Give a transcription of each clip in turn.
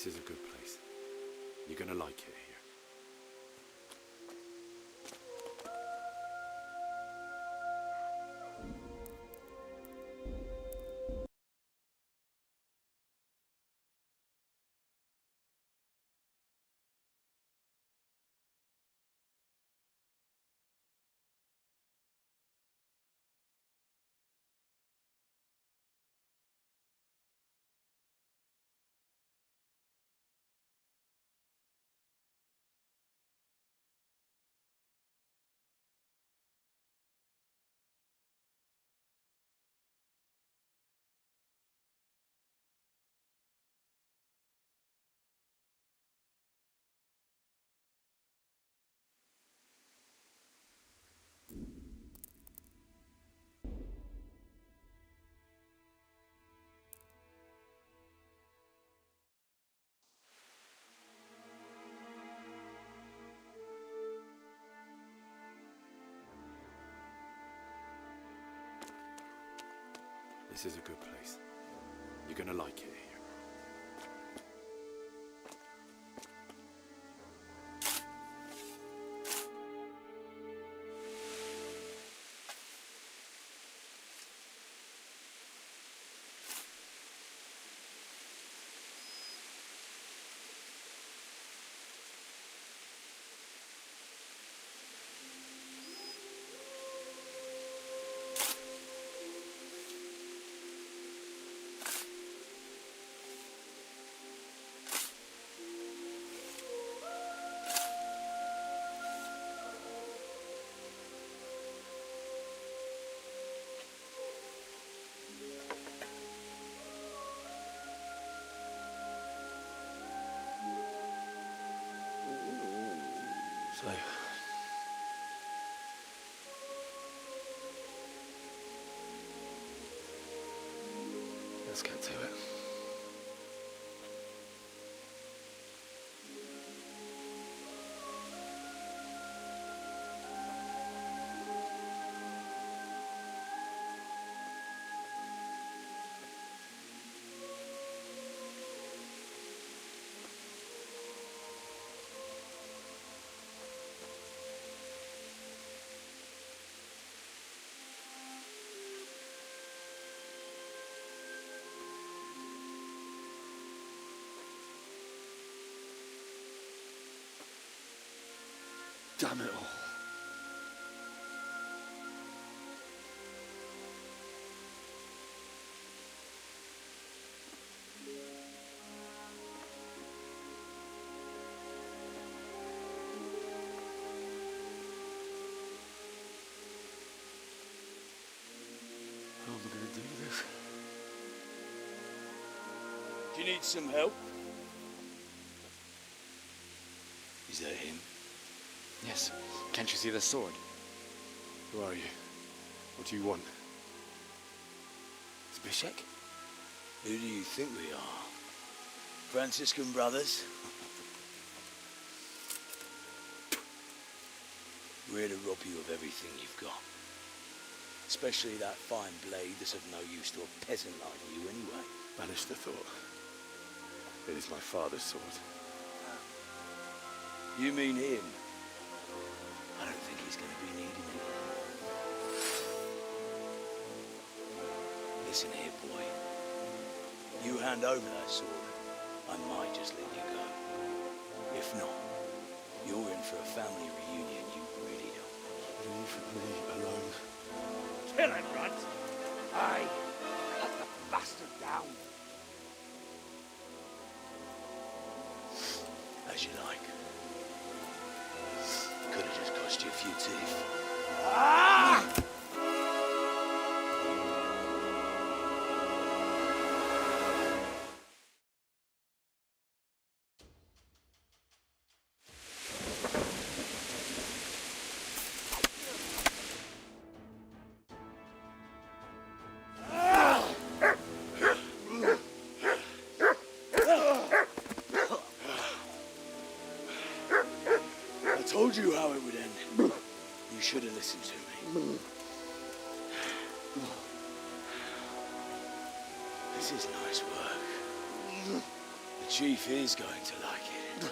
This is a good place. You're gonna like it here. This is a good place. You're gonna like it here. So, let's get to it. Damn it all. How am I going to do this? Do you need some help? Is that him? Yes. Can't you see the sword? Who are you? What do you want? Zbyszek? Who do you think we are? Franciscan brothers? We're here to rob you of everything you've got. Especially that fine blade that's of no use to a peasant like you anyway. Banish the thought. It is my father's sword. You mean him? I don't think he's going to be needing it. Listen here, boy. You hand over that sword, I might just let you go. If not, you're in for a family reunion you really don't. Leave me alone. Kill him, Runt! Aye, cut the bastard down. As you like. Could have just cost you a few teeth. Ah! I told you how it would end. You should have listened to me. This is nice work. But Chief is going to like it.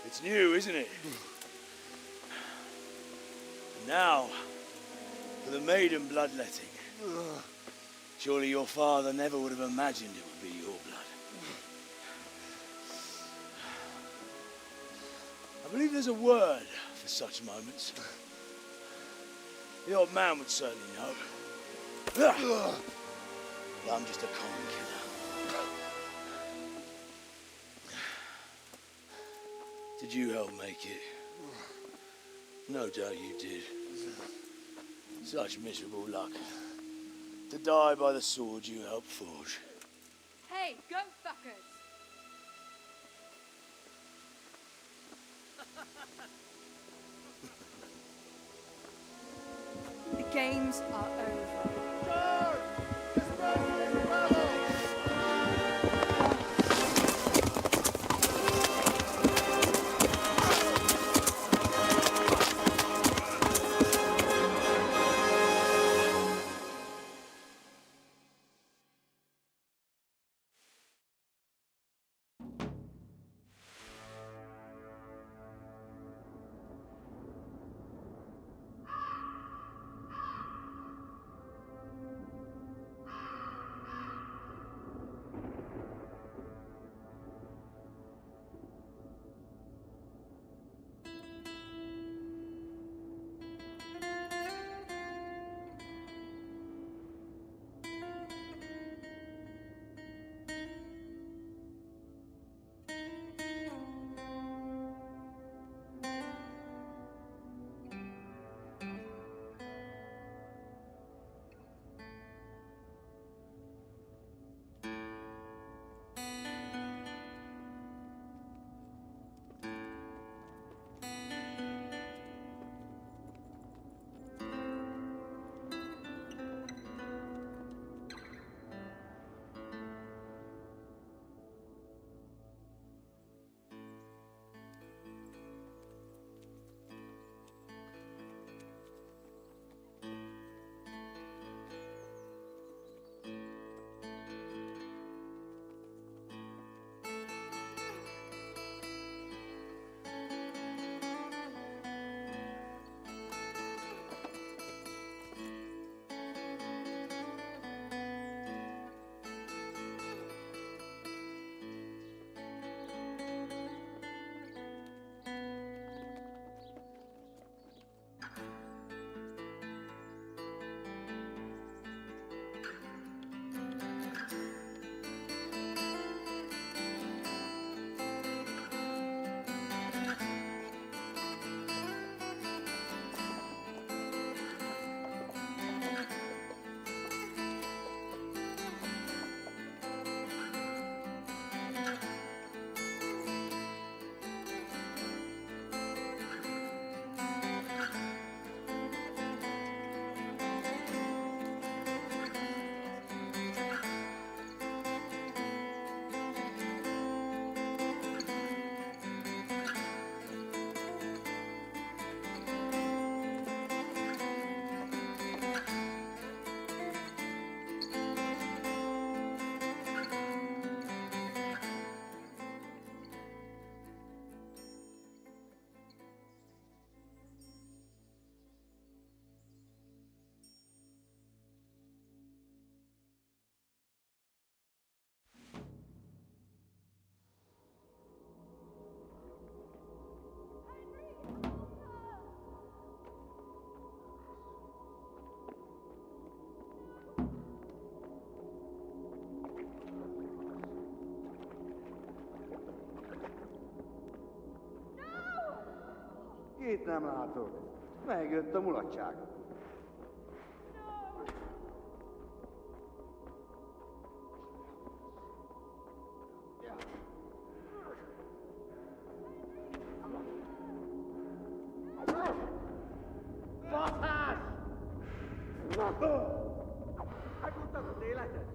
It's new, isn't it? And now, for the maiden bloodletting. Surely your father never would have imagined it would be your blood. I believe there's a word for such moments. The old man would certainly know. But I'm just a common killer. Did you help make it? No doubt you did. Such miserable luck. To die by the sword you helped forge. Hey, go fuckers! The games are over. Itt nem látok. Megjött a mulatság. Baszás! Megmondtad az életed?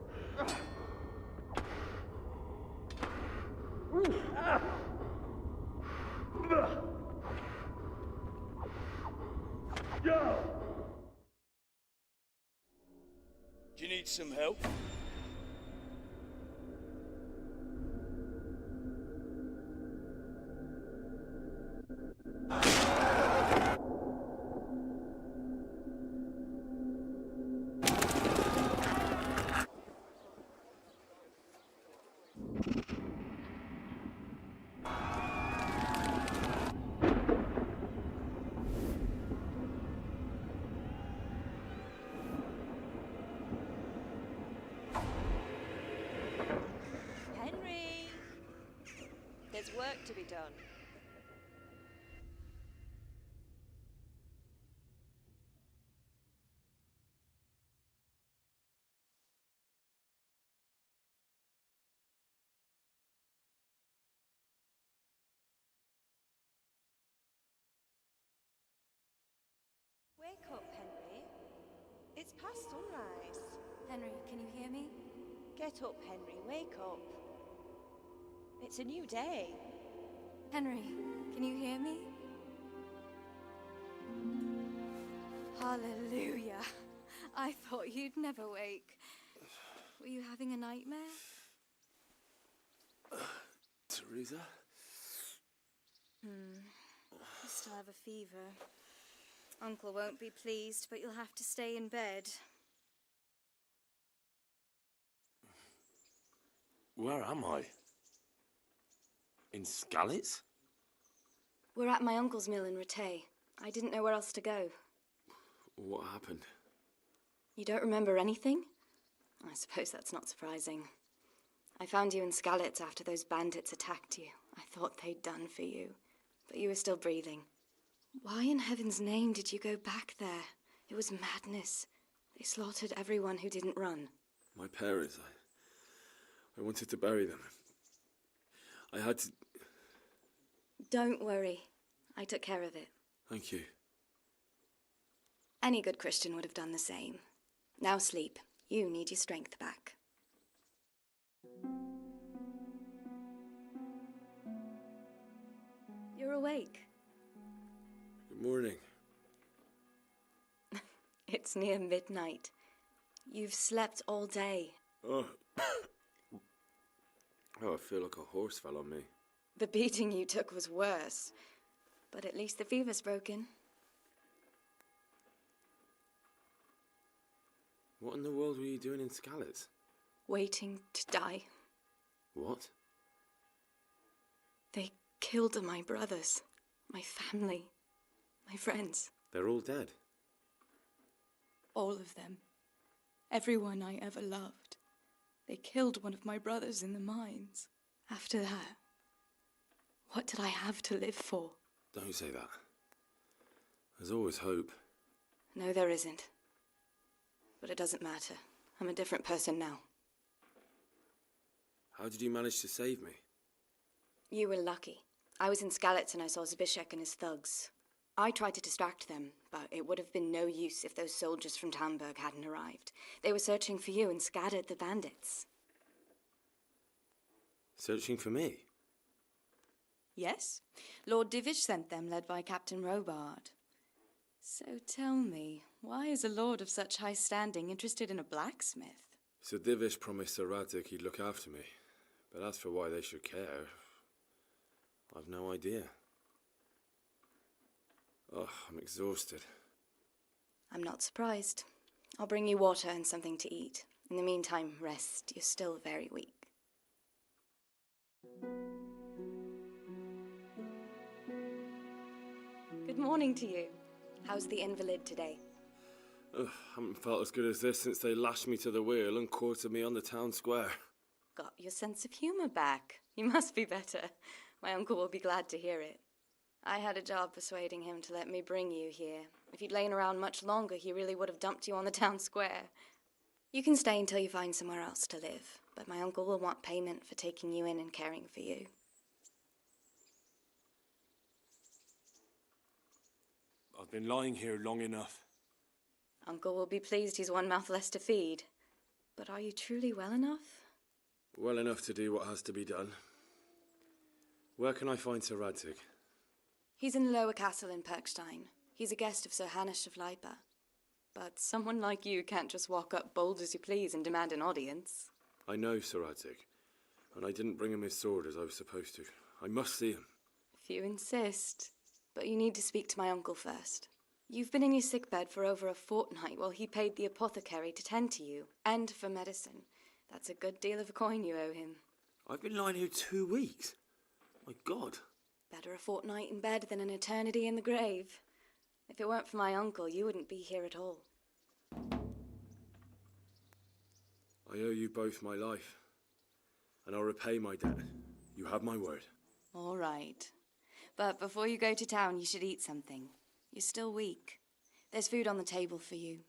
Do you need some help? There's work to be done. Wake up, Henry. It's past sunrise. Henry, can you hear me? Get up, Henry. Wake up. It's a new day. Henry, can you hear me? Hallelujah. I thought you'd never wake. Were you having a nightmare? Teresa? You still have a fever. Uncle won't be pleased, but you'll have to stay in bed. Where am I? In Skalitz? We're at my uncle's mill in Rattay. I didn't know where else to go. What happened? You don't remember anything? I suppose that's not surprising. I found you in Skalitz after those bandits attacked you. I thought they'd done for you, but you were still breathing. Why in heaven's name did you go back there? It was madness. They slaughtered everyone who didn't run. My parents, I wanted to bury them. I had to... Don't worry. I took care of it. Thank you. Any good Christian would have done the same. Now sleep. You need your strength back. You're awake. Good morning. It's near midnight. You've slept all day. Oh. Oh, I feel like a horse fell on me. The beating you took was worse. But at least the fever's broken. What in the world were you doing in Skalitz? Waiting to die. What? They killed my brothers, my family, my friends. They're all dead. All of them. Everyone I ever loved. They killed one of my brothers in the mines. After that, what did I have to live for? Don't say that. There's always hope. No, there isn't. But it doesn't matter. I'm a different person now. How did you manage to save me? You were lucky. I was in Skalitz and I saw Zbyszek and his thugs. I tried to distract them, but it would have been no use if those soldiers from Tamburg hadn't arrived. They were searching for you and scattered the bandits. Searching for me? Yes. Lord Divish sent them, led by Captain Robard. So tell me, why is a lord of such high standing interested in a blacksmith? Sir Divish promised Sir Radzik he'd look after me. But as for why they should care, I've no idea. Oh, I'm exhausted. I'm not surprised. I'll bring you water and something to eat. In the meantime, rest. You're still very weak. Good morning to you. How's the invalid today? Ugh, haven't felt as good as this since they lashed me to the wheel and quartered me on the town square. Got your sense of humor back. You must be better. My uncle will be glad to hear it. I had a job persuading him to let me bring you here. If you'd lain around much longer, he really would have dumped you on the town square. You can stay until you find somewhere else to live, but my uncle will want payment for taking you in and caring for you. I've been lying here long enough. Uncle will be pleased he's one mouth less to feed. But are you truly well enough? Well enough to do what has to be done. Where can I find Sir Radzik? He's in the lower castle in Perkstein. He's a guest of Sir Hanush of Leipa. But someone like you can't just walk up bold as you please and demand an audience. I know Sir Radzik, and I didn't bring him his sword as I was supposed to. I must see him. If you insist. But you need to speak to my uncle first. You've been in your sickbed for over a fortnight while he paid the apothecary to tend to you, and for medicine. That's a good deal of coin you owe him. I've been lying here 2 weeks. My God. Better a fortnight in bed than an eternity in the grave. If it weren't for my uncle, you wouldn't be here at all. I owe you both my life, and I'll repay my debt. You have my word. All right. But before you go to town, you should eat something. You're still weak. There's food on the table for you.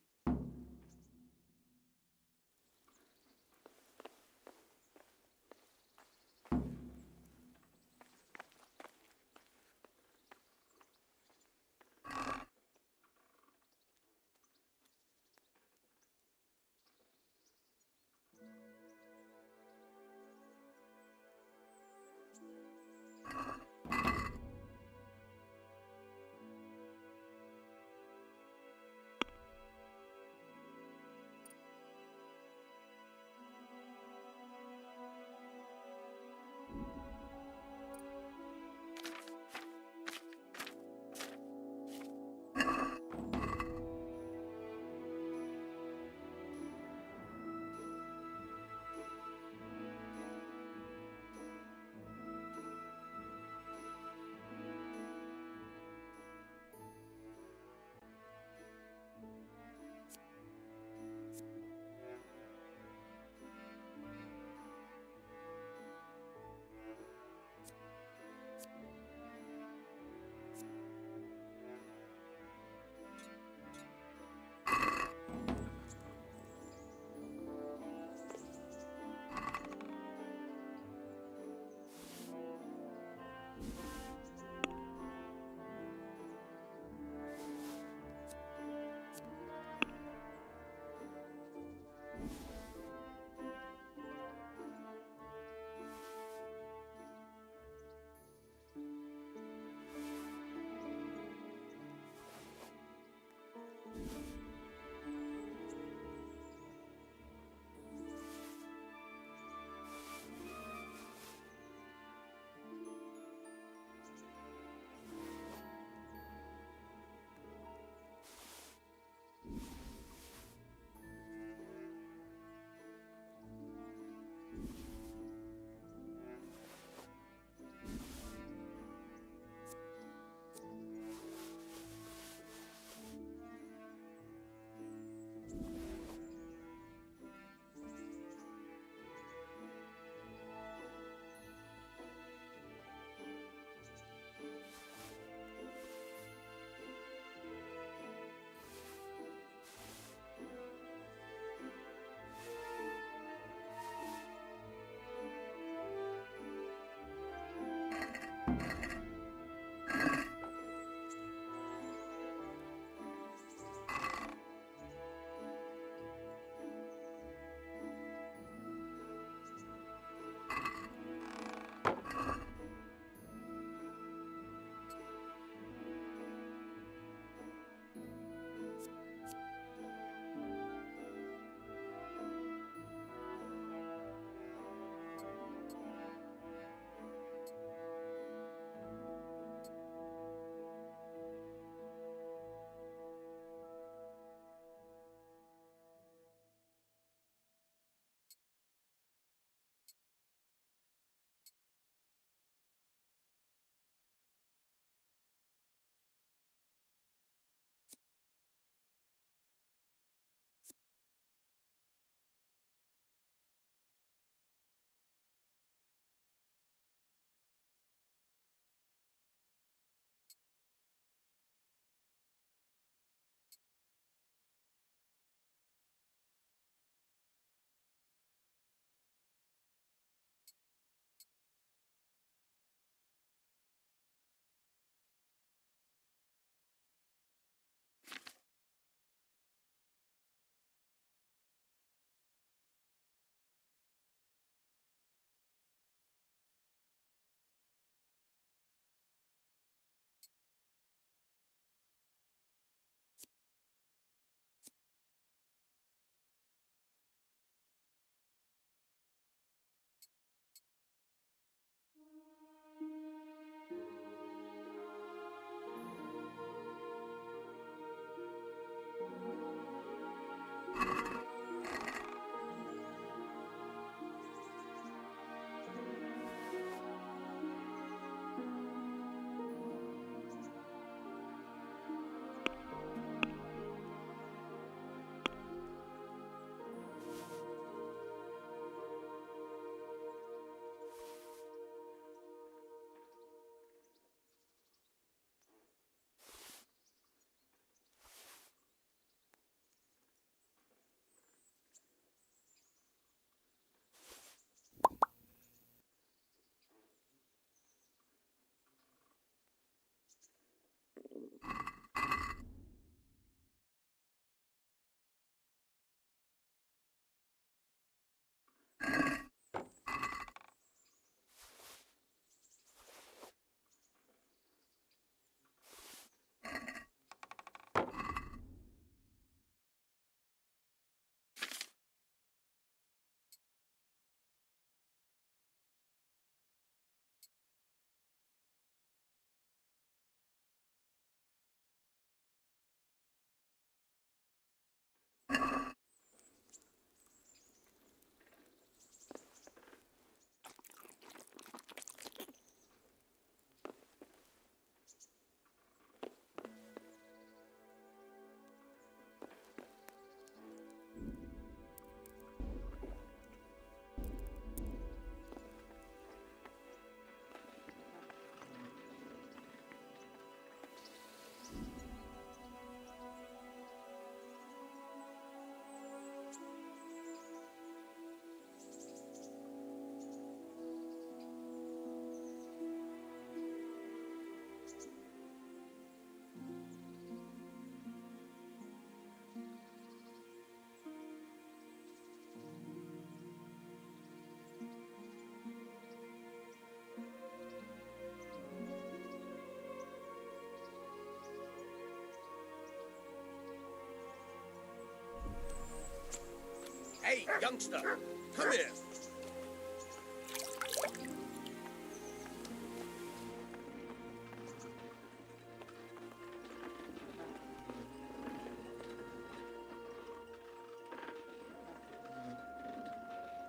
Youngster, come here.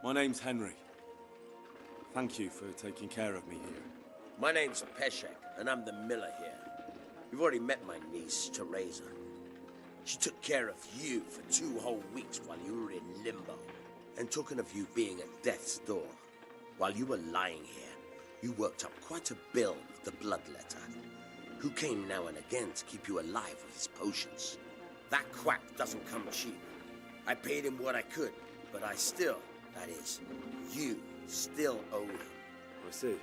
My name's Henry. Thank you for taking care of me here. My name's Peshek, and I'm the miller here. You've already met my niece, Teresa. She took care of you for 2 whole weeks while you were in limbo. And talking of you being at death's door, while you were lying here, you worked up quite a bill with the bloodletter, who came now and again to keep you alive with his potions. That quack doesn't come cheap. I paid him what I could, but I still, that is, you still owe him. I see.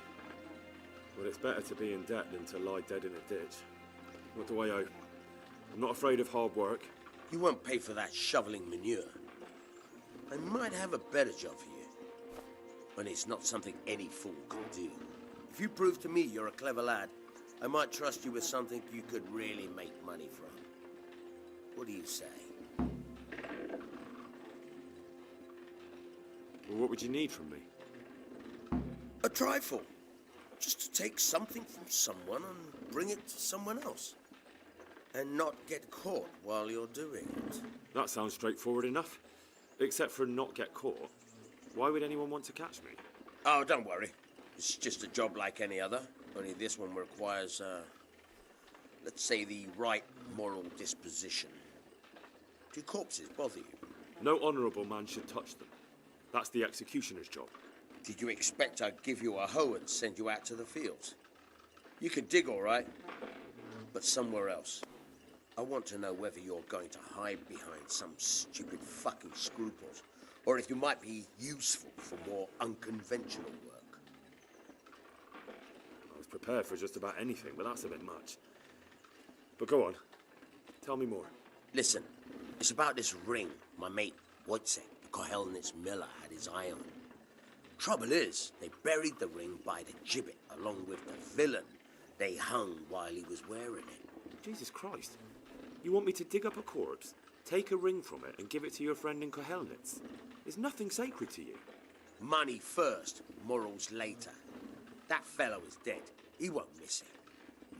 Well, it's better to be in debt than to lie dead in a ditch. What do I owe? I'm not afraid of hard work. You won't pay for that shoveling manure. I might have a better job for you, but it's not something any fool can do. If you prove to me you're a clever lad, I might trust you with something you could really make money from. What do you say? Well, what would you need from me? A trifle. Just to take something from someone and bring it to someone else. And not get caught while you're doing it. That sounds straightforward enough. Except for not get caught. Why would anyone want to catch me? Oh, don't worry. It's just a job like any other. Only this one requires, let's say, the right moral disposition. Do corpses bother you? No honourable man should touch them. That's the executioner's job. Did you expect I'd give you a hoe and send you out to the fields? You can dig all right, but somewhere else. I want to know whether you're going to hide behind some stupid fucking scruples, or if you might be useful for more unconventional work. I was prepared for just about anything, but that's a bit much. But go on. Tell me more. Listen, it's about this ring my mate Wojciech, the Kohelnitz miller, had his eye on. Trouble is, they buried the ring by the gibbet along with the villain they hung while he was wearing it. Jesus Christ. You want me to dig up a corpse, take a ring from it, and give it to your friend in Kohelnitz? Is nothing sacred to you? Money first, morals later. That fellow is dead. He won't miss it.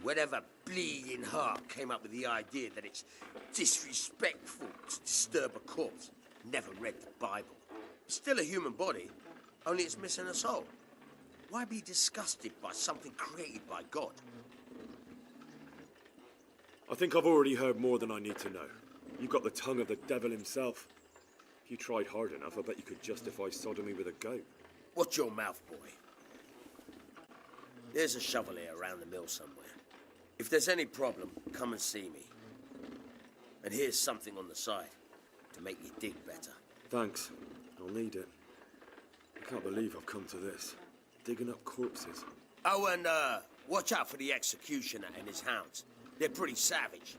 Whatever bleeding heart came up with the idea that it's disrespectful to disturb a corpse never read the Bible. It's still a human body, only it's missing a soul. Why be disgusted by something created by God? I think I've already heard more than I need to know. You've got the tongue of the devil himself. If you tried hard enough, I bet you could justify sodomy with a goat. Watch your mouth, boy. There's a shovel here around the mill somewhere. If there's any problem, come and see me. And here's something on the side to make you dig better. Thanks. I'll need it. I can't believe I've come to this. Digging up corpses. Oh, and watch out for the executioner and his hounds. They're pretty savage.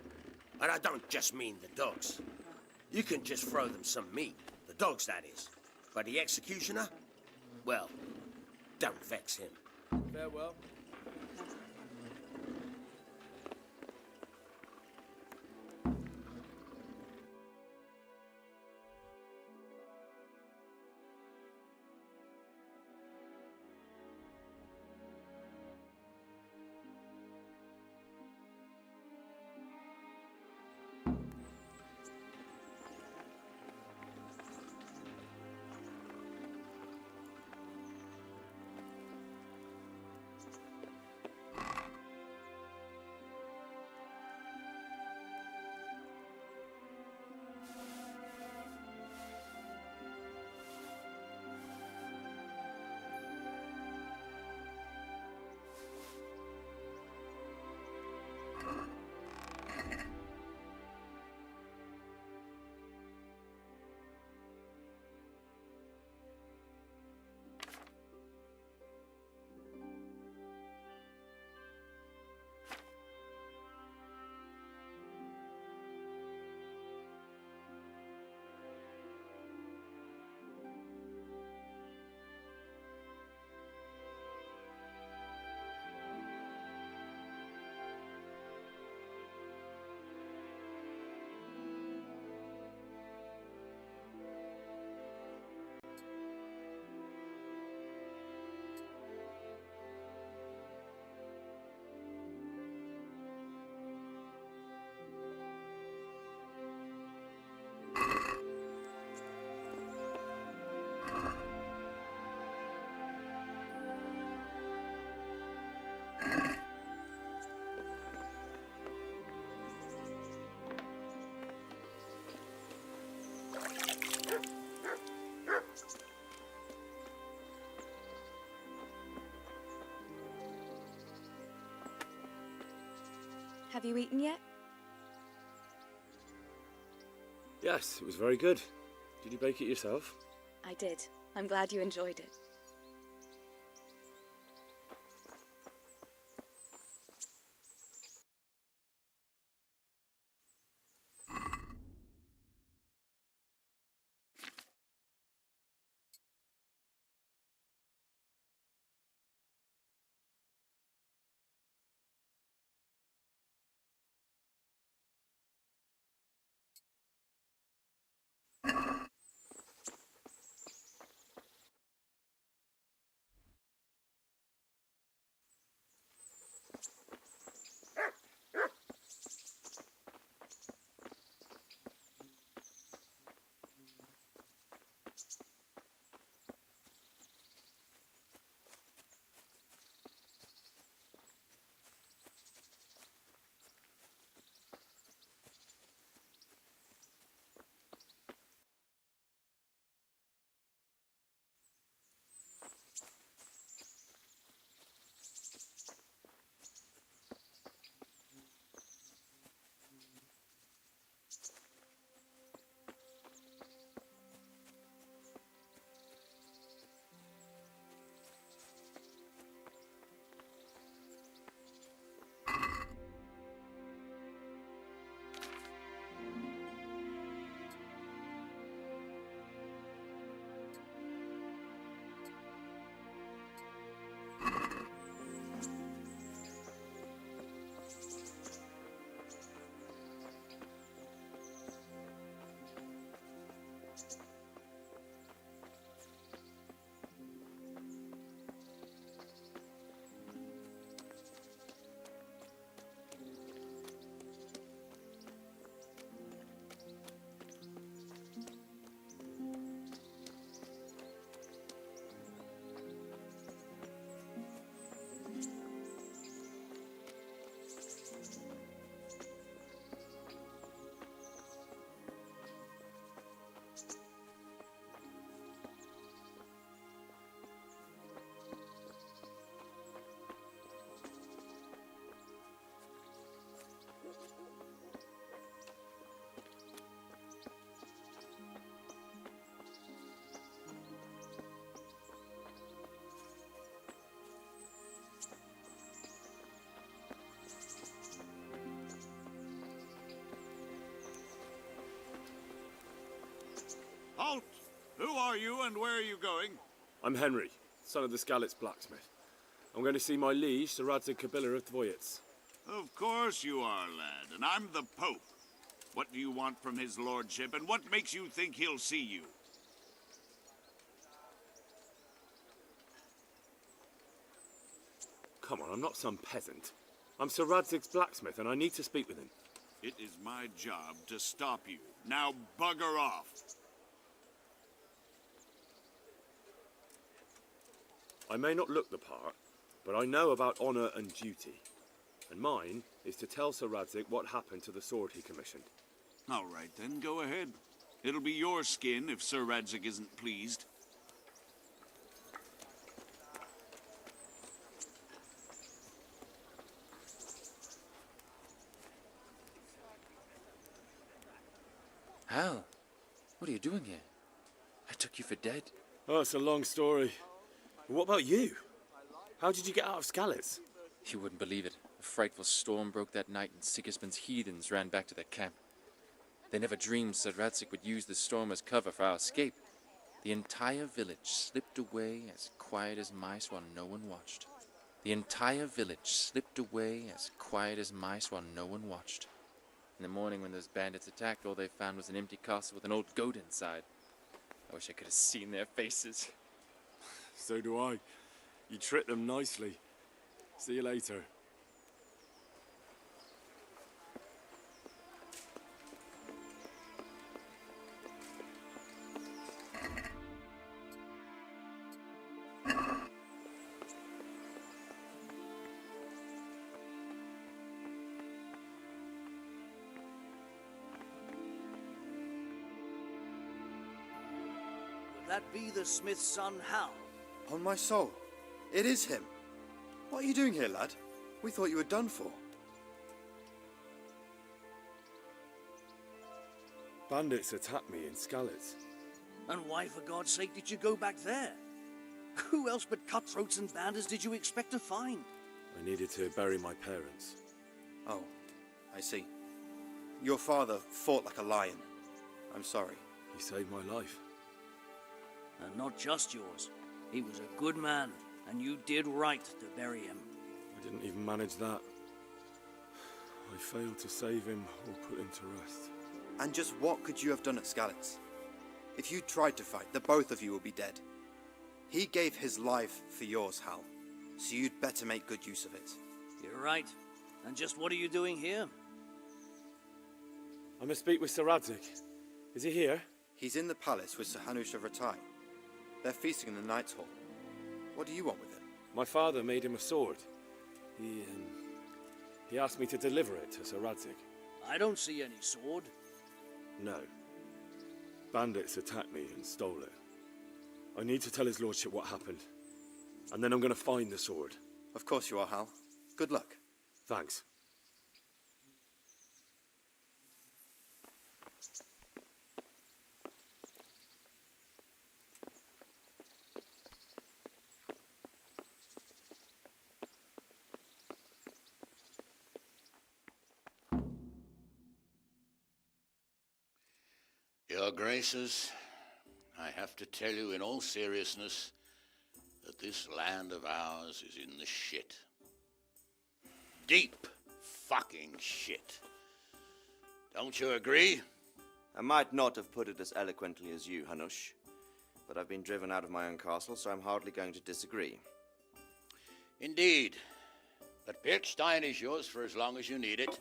And I don't just mean the dogs. You can just throw them some meat. The dogs, that is. But the executioner? Well, don't vex him. Farewell. Have you eaten yet? Yes, it was very good. Did you bake it yourself? I did. I'm glad you enjoyed it. Halt! Who are you and where are you going? I'm Henry, son of the Skalitz blacksmith. I'm going to see my liege, Sir Radzig Kobyla of Dvoyitz. Of course you are, lad, and I'm the Pope. What do you want from his lordship, and what makes you think he'll see you? Come on, I'm not some peasant. I'm Sir Radzig's blacksmith, and I need to speak with him. It is my job to stop you. Now bugger off. I may not look the part, but I know about honor and duty. And mine is to tell Sir Radzig what happened to the sword he commissioned. All right, then, go ahead. It'll be your skin if Sir Radzig isn't pleased. Hal, what are you doing here? I took you for dead. Oh, it's a long story. What about you? How did you get out of Skalitz? You wouldn't believe it. A frightful storm broke that night and Sigismund's heathens ran back to their camp. They never dreamed Sir Radzig would use the storm as cover for our escape. The entire village slipped away as quiet as mice while no one watched. The entire village slipped away as quiet as mice while no one watched. In the morning when those bandits attacked, all they found was an empty castle with an old goat inside. I wish I could have seen their faces. So do I. You tricked them nicely. See you later. Would that be the smith's son, Hal? On my soul, it is him. What are you doing here, lad? We thought you were done for. Bandits attacked me in Skalitz. And why, for God's sake, did you go back there? Who else but cutthroats and bandits did you expect to find? I needed to bury my parents. Oh, I see. Your father fought like a lion. I'm sorry. He saved my life. And not just yours. He was a good man, and you did right to bury him. I didn't even manage that. I failed to save him or put him to rest. And just what could you have done at Skalitz? If you tried to fight, the both of you would be dead. He gave his life for yours, Hal. So you'd better make good use of it. You're right. And just what are you doing here? I must speak with Sir Radzig. Is he here? He's in the palace with Sir Hanush of Ratai. They're feasting in the Knight's Hall. What do you want with him? My father made him a sword. He asked me to deliver it to Sir Radzig. I don't see any sword. No. Bandits attacked me and stole it. I need to tell his lordship what happened. And then I'm going to find the sword. Of course you are, Hal. Good luck. Thanks. Your Graces, I have to tell you in all seriousness that this land of ours is in the shit. Deep fucking shit. Don't you agree? I might not have put it as eloquently as you, Hanush, but I've been driven out of my own castle, so I'm hardly going to disagree. Indeed. But Pirkstein is yours for as long as you need it.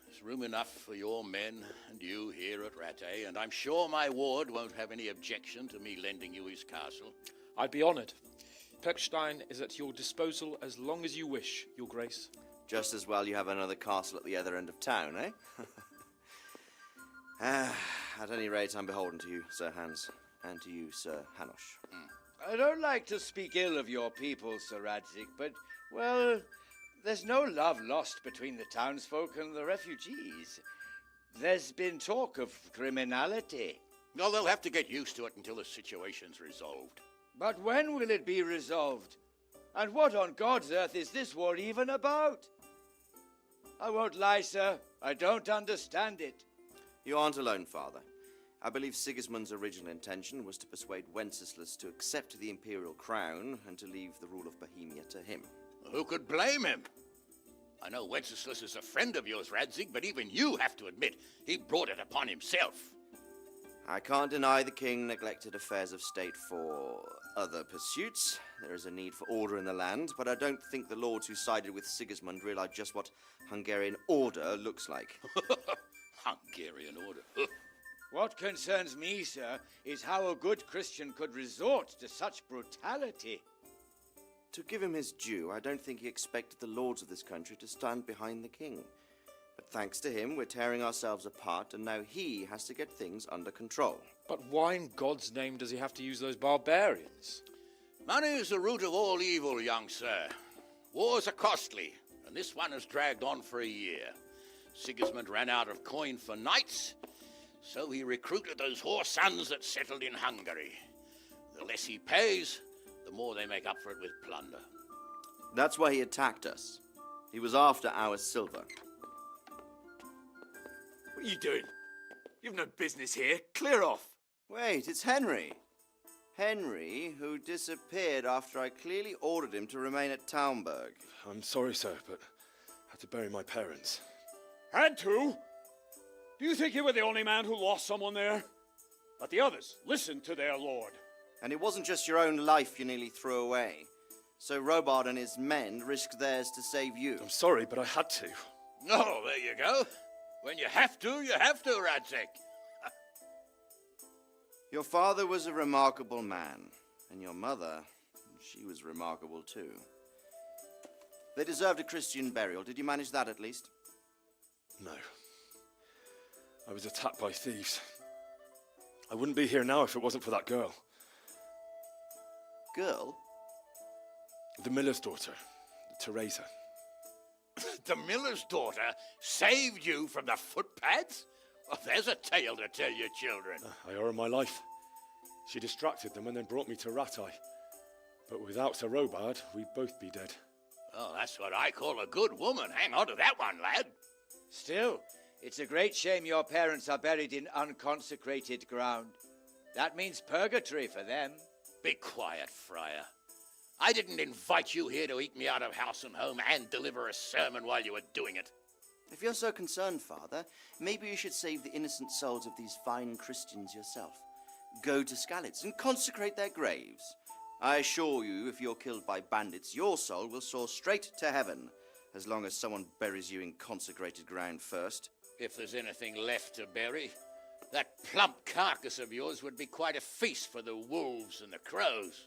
There's room enough for your men and you here at Rattay, and I'm sure my ward won't have any objection to me lending you his castle. I'd be honoured. Pirkstein is at your disposal as long as you wish, Your Grace. Just as well you have another castle at the other end of town, eh? At any rate, I'm beholden to you, Sir Hans, and to you, Sir Hanush. I don't like to speak ill of your people, Sir Radzig, but, well, there's no love lost between the townsfolk and the refugees. There's been talk of criminality. No, they'll have to get used to it until the situation's resolved. But when will it be resolved? And what on God's earth is this war even about? I won't lie, sir. I don't understand it. You aren't alone, Father. I believe Sigismund's original intention was to persuade Wenceslas to accept the imperial crown and to leave the rule of Bohemia to him. Who could blame him? I know Wenceslas is a friend of yours, Radzig, but even you have to admit he brought it upon himself. I can't deny the king neglected affairs of state for other pursuits. There is a need for order in the land, but I don't think the lords who sided with Sigismund realized just what Hungarian order looks like. Hungarian order? What concerns me, sir, is how a good Christian could resort to such brutality. To give him his due, I don't think he expected the lords of this country to stand behind the king. But thanks to him, we're tearing ourselves apart, and now he has to get things under control. But why in God's name does he have to use those barbarians? Money is the root of all evil, young sir. Wars are costly, and this one has dragged on for a year. Sigismund ran out of coin for knights, so he recruited those whore sons that settled in Hungary. The less he pays, the more they make up for it with plunder. That's why he attacked us. He was after our silver. What are you doing? You've no business here. Clear off. Wait, it's Henry. Henry, who disappeared after I clearly ordered him to remain at Taumberg. I'm sorry, sir, but I had to bury my parents. Had to? Do you think you were the only man who lost someone there? But the others listened to their lord. And it wasn't just your own life you nearly threw away. So Robard and his men risked theirs to save you. I'm sorry, but I had to. No, there you go. When you have to, Radzig. Your father was a remarkable man, and your mother, she was remarkable too. They deserved a Christian burial. Did you manage that at least? No. I was attacked by thieves. I wouldn't be here now if it wasn't for that girl. Girl? The miller's daughter, Teresa. The miller's daughter saved you from the footpads? Oh, there's a tale to tell your children. I owe her my life. She distracted them and then brought me to Ratai. But without Sir Robard, we'd both be dead. Oh, that's what I call a good woman. Hang on to that one, lad. Still, it's a great shame your parents are buried in unconsecrated ground. That means purgatory for them. Be quiet, Friar. I didn't invite you here to eat me out of house and home and deliver a sermon while you were doing it. If you're so concerned, Father, maybe you should save the innocent souls of these fine Christians yourself. Go to Skalitz and consecrate their graves. I assure you, if you're killed by bandits, your soul will soar straight to heaven, as long as someone buries you in consecrated ground first. If there's anything left to bury, that plump carcass of yours would be quite a feast for the wolves and the crows.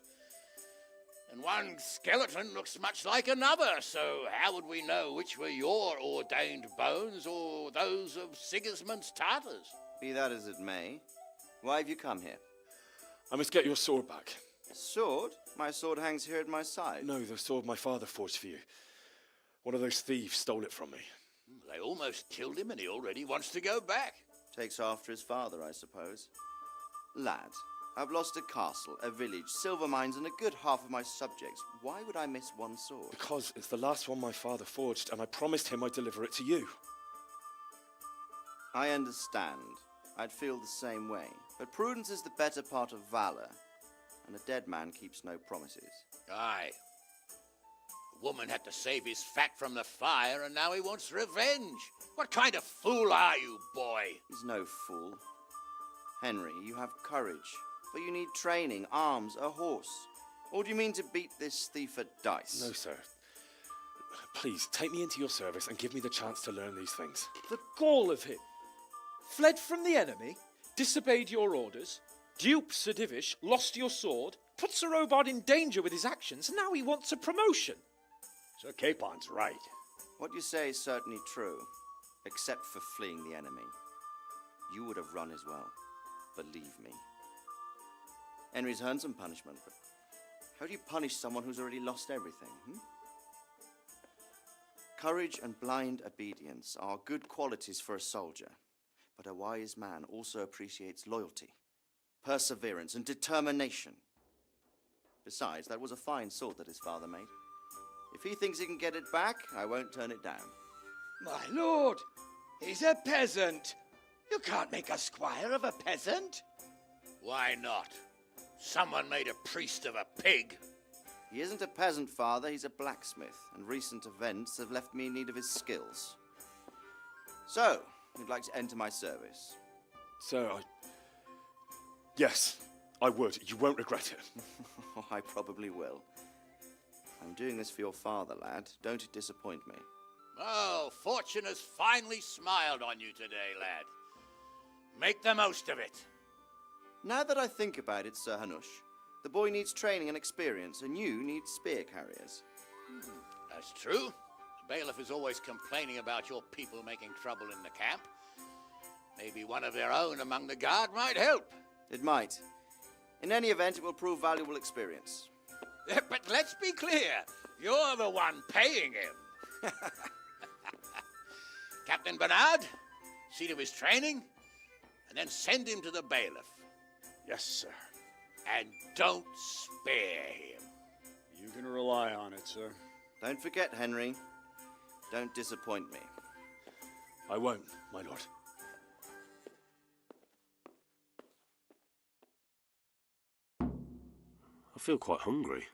And one skeleton looks much like another, so how would we know which were your ordained bones or those of Sigismund's Tartars? Be that as it may, why have you come here? I must get your sword back. Sword? My sword hangs here at my side. No, the sword my father forged for you. One of those thieves stole it from me. They almost killed him and he already wants to go back. Takes after his father, I suppose. Lad, I've lost a castle, a village, silver mines, and a good half of my subjects. Why would I miss one sword? Because it's the last one my father forged, and I promised him I'd deliver it to you. I understand. I'd feel the same way. But prudence is the better part of valor, and a dead man keeps no promises. Aye. The woman had to save his fat from the fire, and now he wants revenge. What kind of fool are you, boy? He's no fool. Henry, you have courage, but you need training, arms, a horse. Or do you mean to beat this thief at dice? No, sir. Please, take me into your service and give me the chance to learn these things. The gall of him. Fled from the enemy, disobeyed your orders, duped Sir Divish, lost your sword, put Sir Robard in danger with his actions, and now he wants a promotion. Sir Capon's right. What you say is certainly true, except for fleeing the enemy. You would have run as well, believe me. Henry's earned some punishment, but how do you punish someone who's already lost everything? Courage and blind obedience are good qualities for a soldier, but a wise man also appreciates loyalty, perseverance, and determination. Besides, that was a fine sword that his father made. If he thinks he can get it back, I won't turn it down. My lord, he's a peasant. You can't make a squire of a peasant. Why not? Someone made a priest of a pig. He isn't a peasant, Father. He's a blacksmith, and recent events have left me in need of his skills. So, you'd like to enter my service? Sir, Yes, I would. You won't regret it. I probably will. I'm doing this for your father, lad. Don't disappoint me. Oh, fortune has finally smiled on you today, lad. Make the most of it. Now that I think about it, Sir Hanush, the boy needs training and experience, and you need spear carriers. That's true. The bailiff is always complaining about your people making trouble in the camp. Maybe one of their own among the guard might help. It might. In any event, it will prove valuable experience. But let's be clear. You're the one paying him. Captain Bernard, see to his training, and then send him to the bailiff. Yes, sir. And don't spare him. You can rely on it, sir. Don't forget, Henry. Don't disappoint me. I won't, my lord. I feel quite hungry.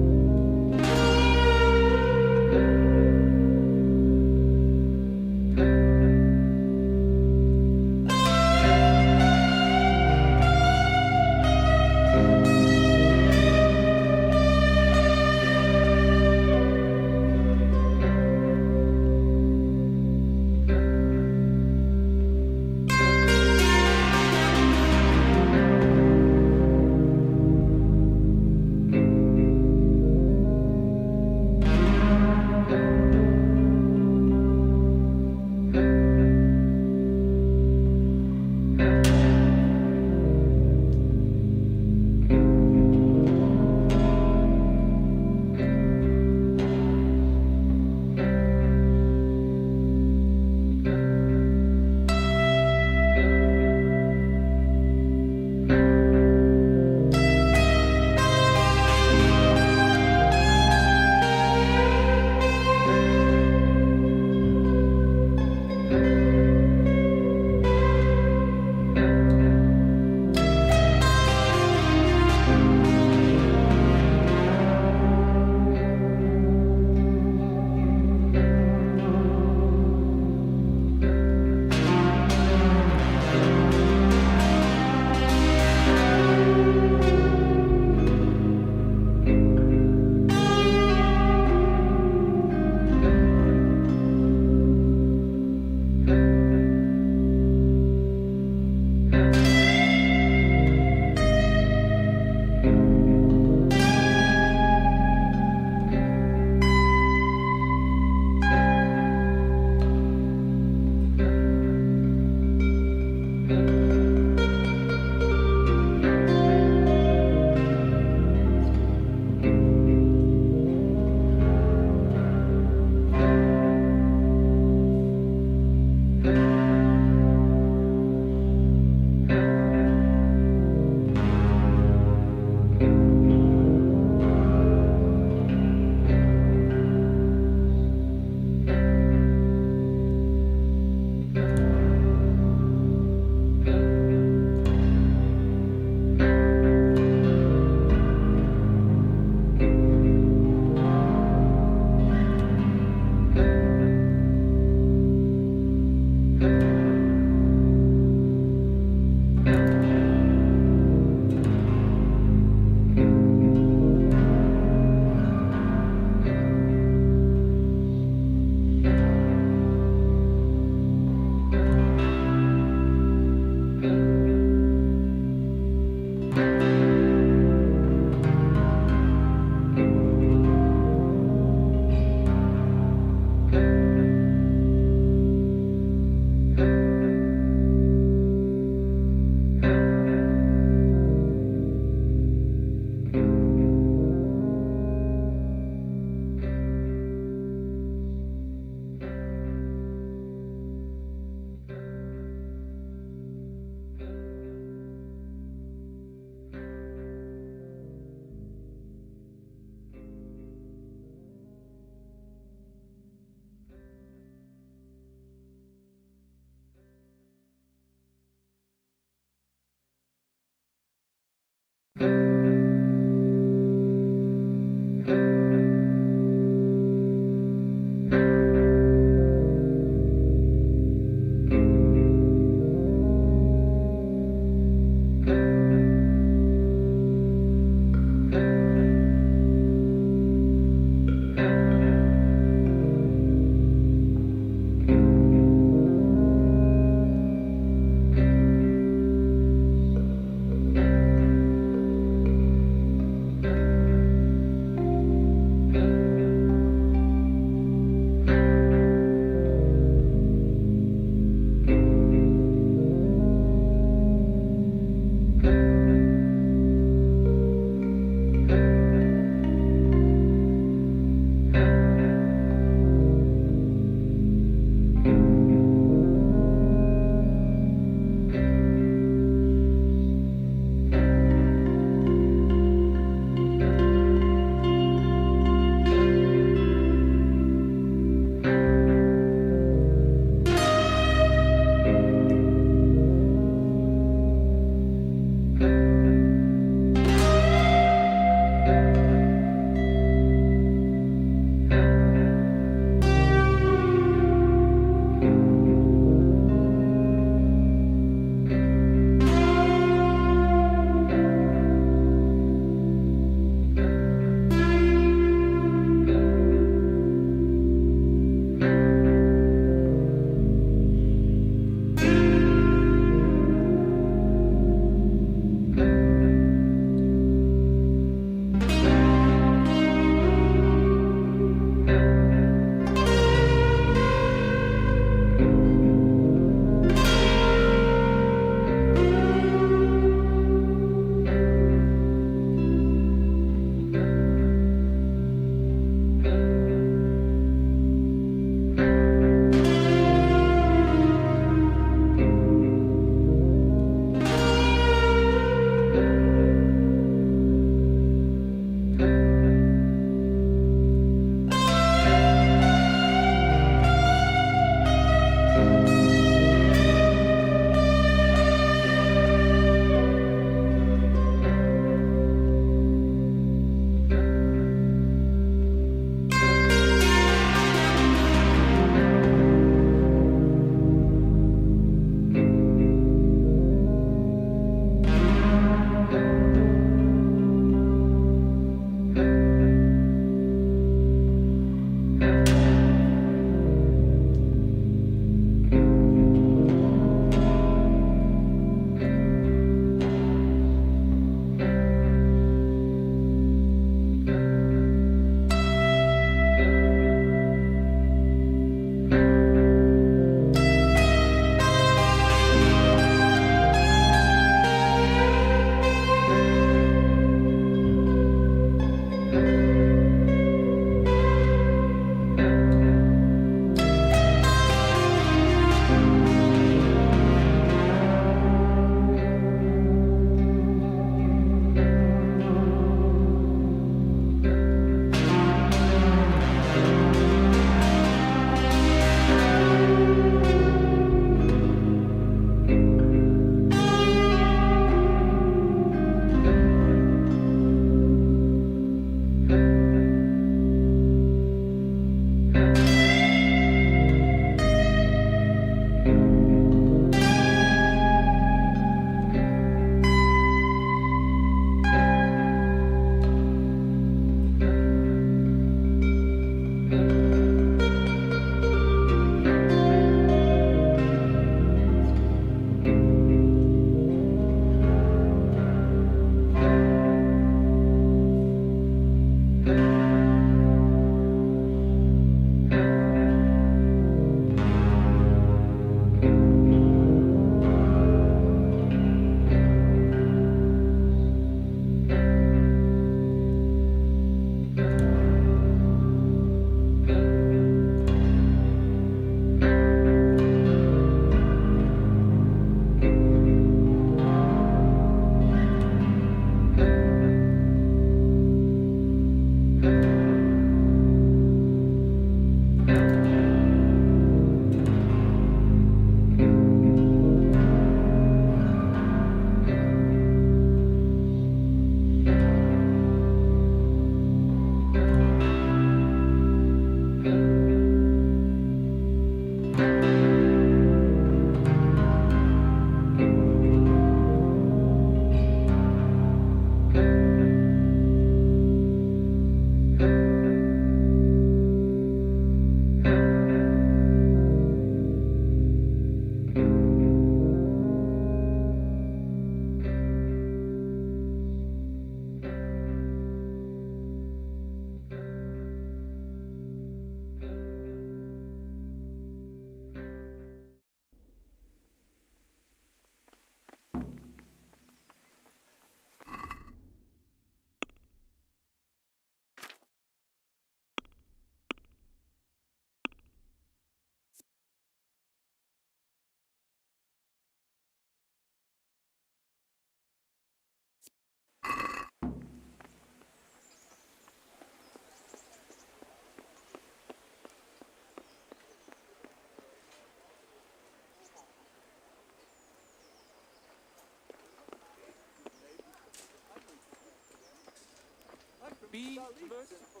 Be merciful.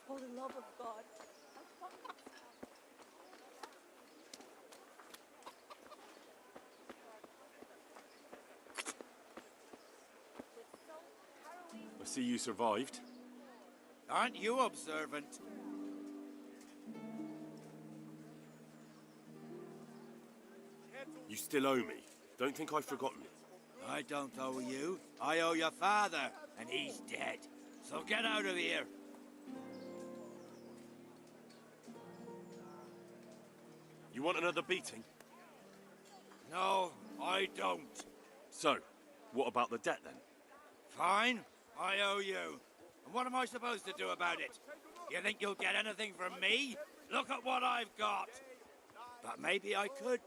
For the love of God. I see you survived. Aren't you observant? You still owe me. Don't think I've forgotten it. I don't owe you. I owe your father, and he's dead. So get out of here. You want another beating? No, I don't. So, what about the debt then? Fine, I owe you. And what am I supposed to do about it? You think you'll get anything from me? Look at what I've got. But maybe I could.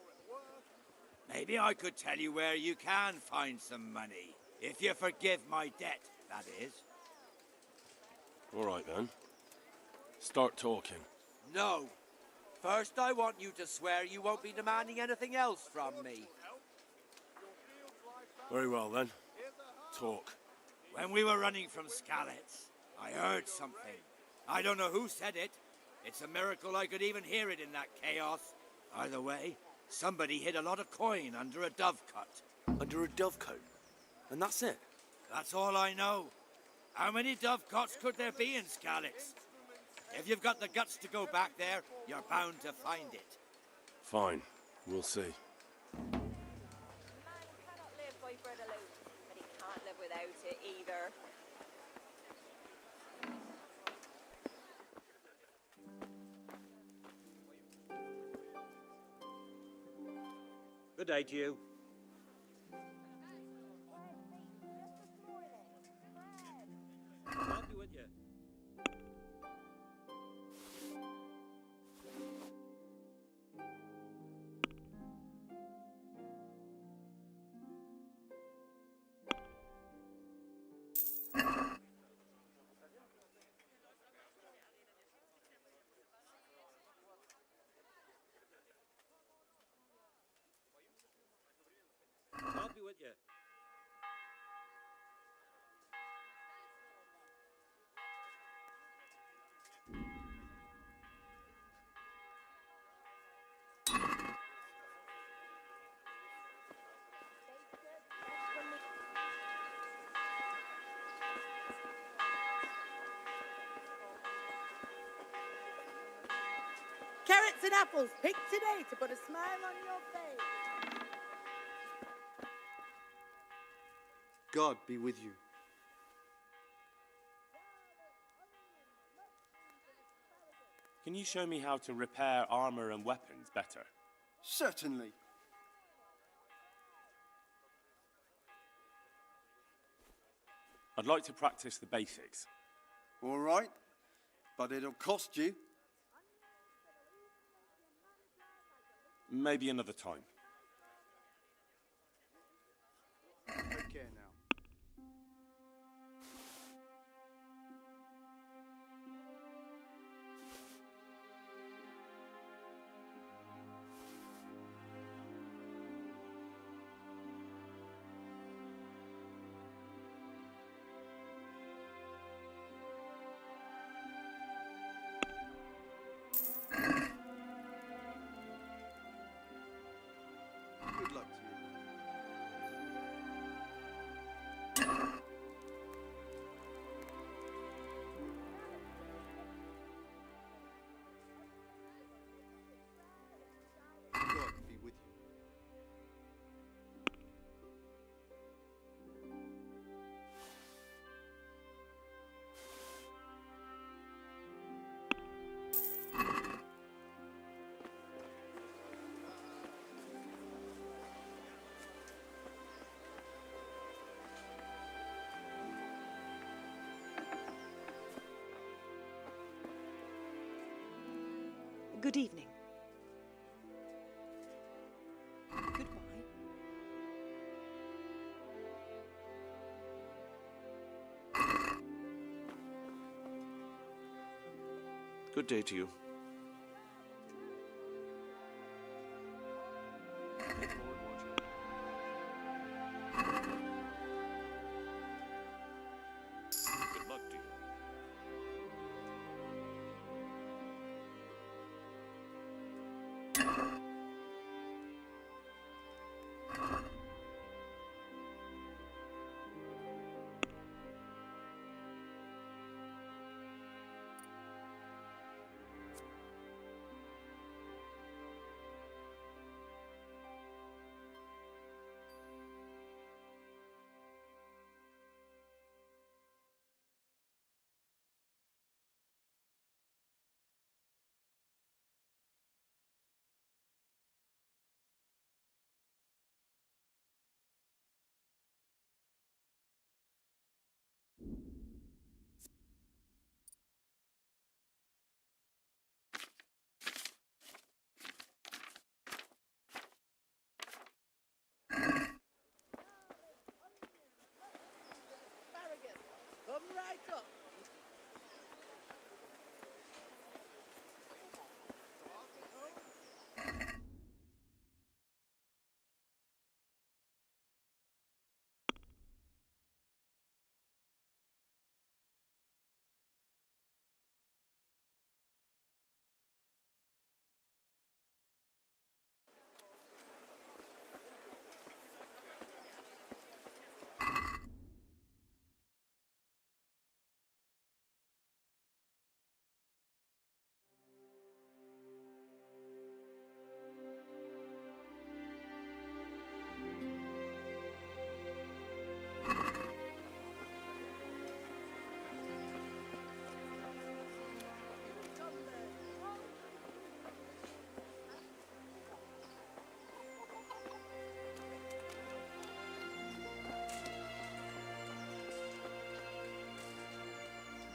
Maybe I could tell you where you can find some money. If you forgive my debt, that is. All right then. Start talking. No. First, I want you to swear you won't be demanding anything else from me. Very well then. Talk. When we were running from Skalitz, I heard something. I don't know who said it. It's a miracle I could even hear it in that chaos. Either way, somebody hid a lot of coin under a dovecote. Under a dovecote? And that's it? That's all I know. How many dovecotes could there be in Skalitz? If you've got the guts to go back there, you're bound to find it. Fine. We'll see. Man cannot live by bread alone, but he can't live without it either. Good day to you. I'll be with you. I'll be with you. Carrots and apples picked today to put a smile on your face. God be with you. Can you show me how to repair armor and weapons better? Certainly. I'd like to practice the basics. All right, but it'll cost you. Maybe another time. Take care now. Good luck to you. God be with you. Good evening. Goodbye. Good day to you.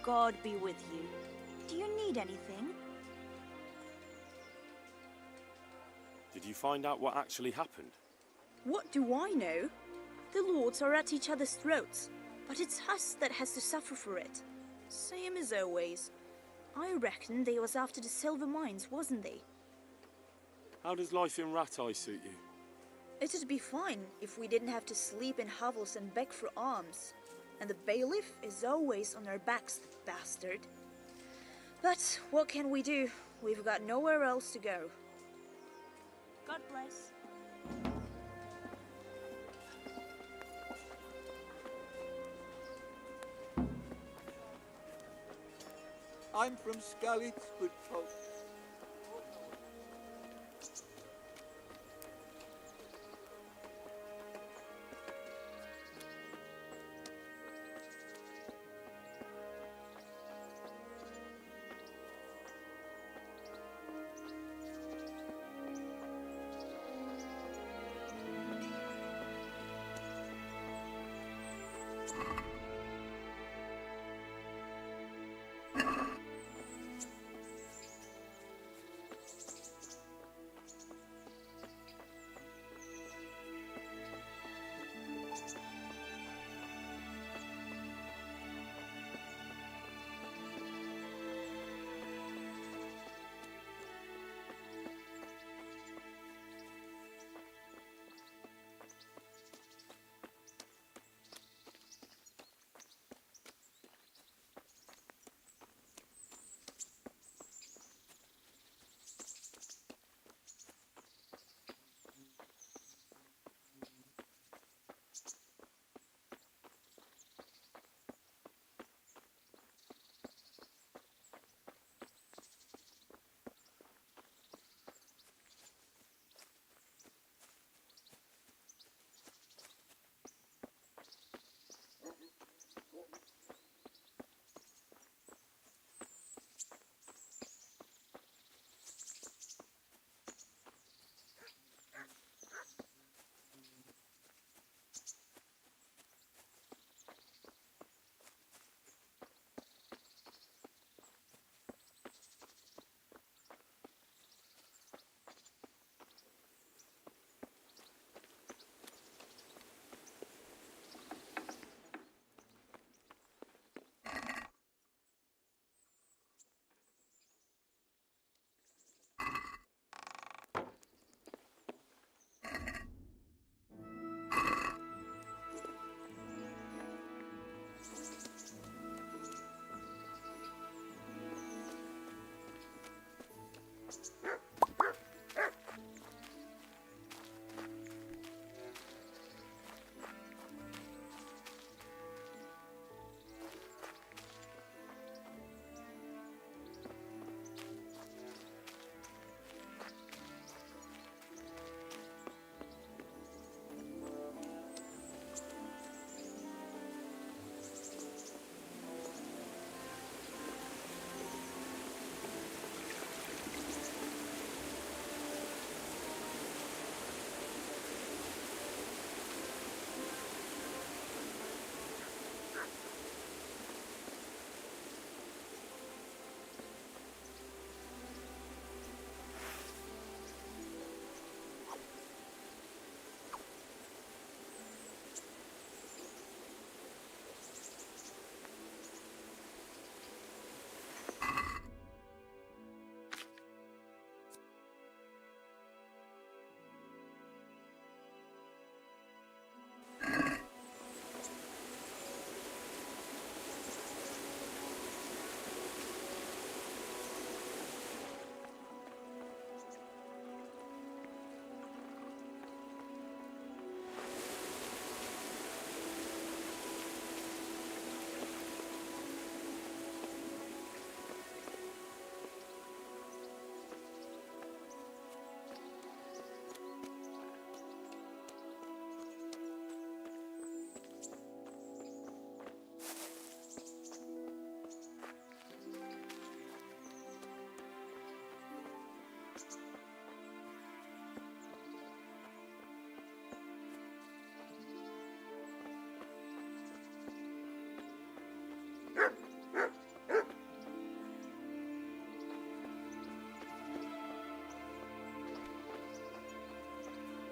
God be with you. Do you need anything? Did you find out what actually happened? What do I know? The lords are at each other's throats, but it's us that has to suffer for it. Same as always. I reckon they was after the silver mines, wasn't they? How does life in Rat Eye suit you? It'd be fine if we didn't have to sleep in hovels and beg for alms. And the bailiff is always on our backs, the bastard. But what can we do? We've got nowhere else to go. God bless. I'm from Skalitz, good folk.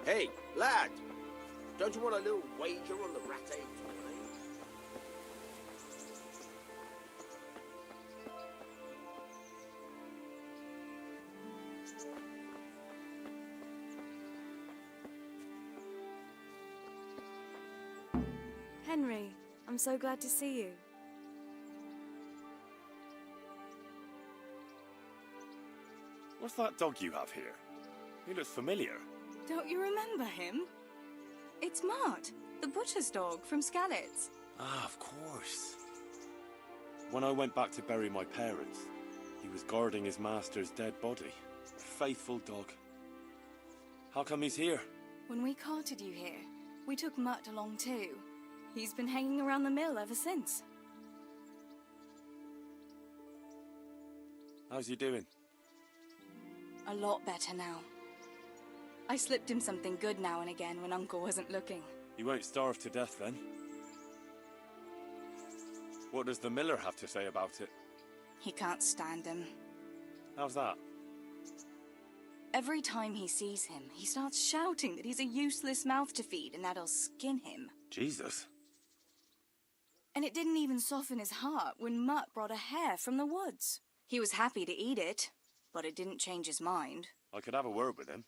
Hey, lad! Don't you want a little wager on the rat egg tonight? Henry, I'm so glad to see you. What's that dog you have here? He looks familiar. Don't you remember him? It's Mart, the butcher's dog from Skalitz. Ah, of course. When I went back to bury my parents, he was guarding his master's dead body. A faithful dog. How come he's here? When we carted you here, we took Mutt along too. He's been hanging around the mill ever since. How's he doing? A lot better now. I slipped him something good now and again when Uncle wasn't looking. He won't starve to death then. What does the miller have to say about it? He can't stand him. How's that? Every time he sees him, he starts shouting that he's a useless mouth to feed and that he'll skin him. Jesus. And it didn't even soften his heart when Mutt brought a hare from the woods. He was happy to eat it, but it didn't change his mind. I could have a word with him.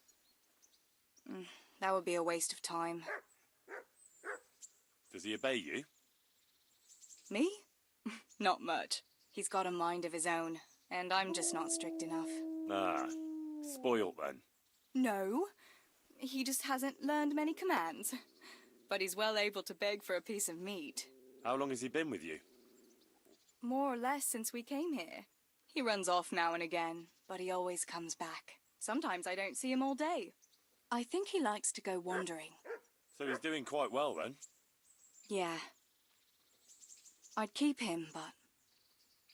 That would be a waste of time. Does he obey you? Me? Not much. He's got a mind of his own, and I'm just not strict enough. Ah, spoilt then. No, he just hasn't learned many commands. But he's well able to beg for a piece of meat. How long has he been with you? More or less since we came here. He runs off now and again, but he always comes back. Sometimes I don't see him all day. I think he likes to go wandering. So he's doing quite well then? Yeah. I'd keep him, but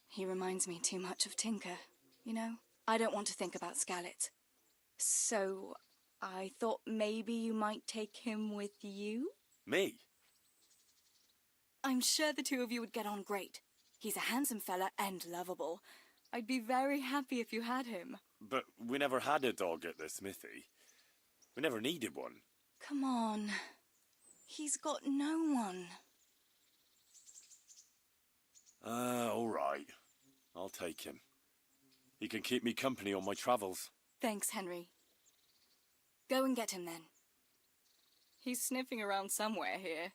he reminds me too much of Tinker, you know? I don't want to think about Skalitz. So I thought maybe you might take him with you? Me? I'm sure the two of you would get on great. He's a handsome fella and lovable. I'd be very happy if you had him. But we never had a dog at the smithy. We never needed one. Come on. He's got no one. All right. I'll take him. He can keep me company on my travels. Thanks, Henry. Go and get him then. He's sniffing around somewhere here.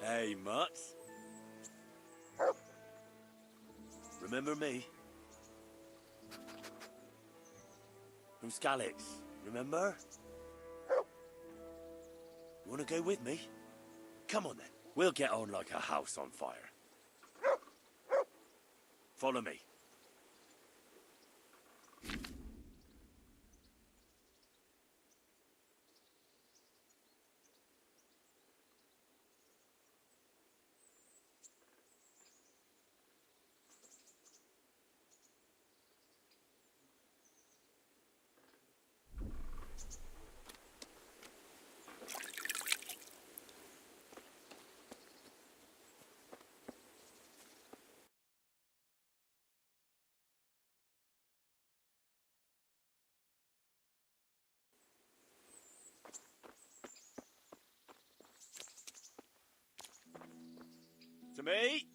Hey, Mutt. Remember me? From Skalitz, remember? You wanna go with me? Come on then, we'll get on like a house on fire. Follow me. To me.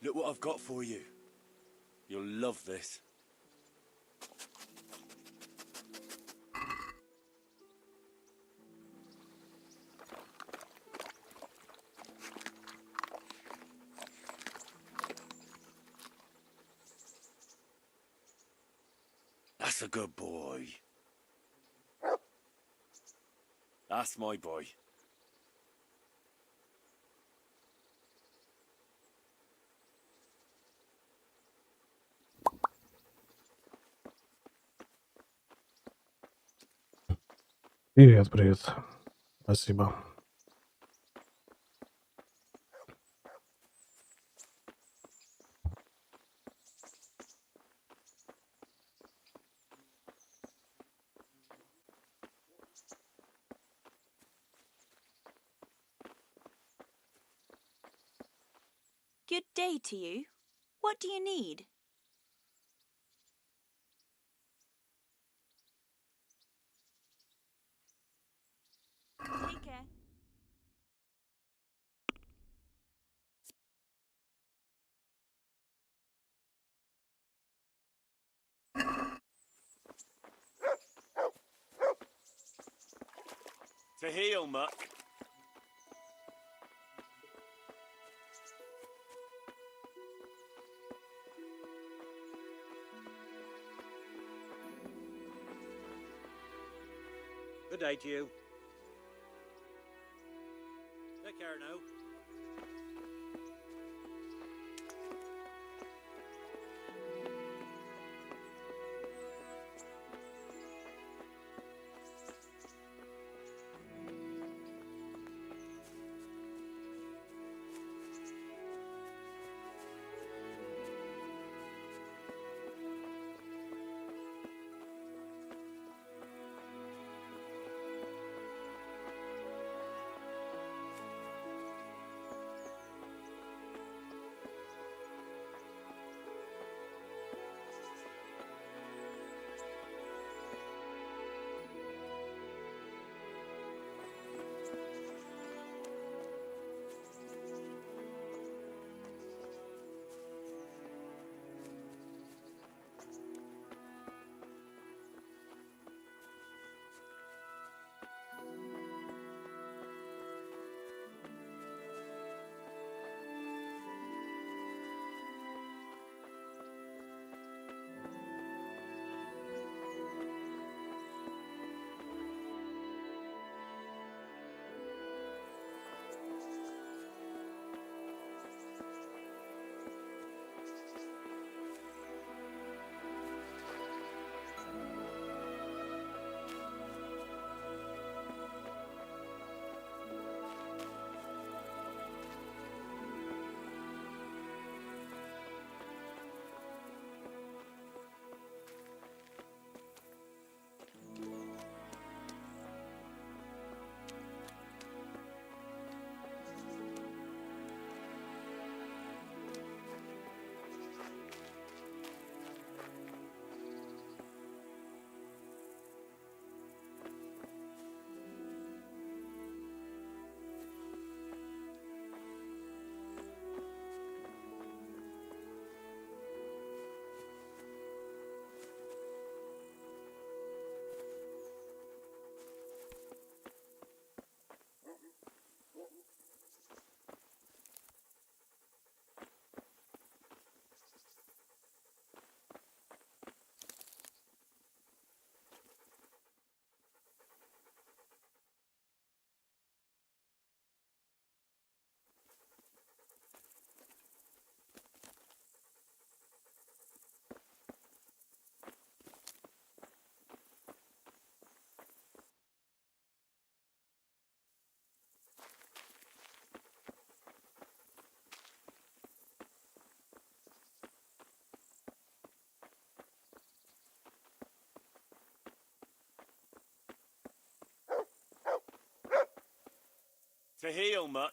Look what I've got for you. You'll love this. That's a good boy. That's my boy. Привет, привет. Спасибо. Good day to you. What do you need? Take care. To heel, mutt. Good day to you. Take care now. To heel, mutt.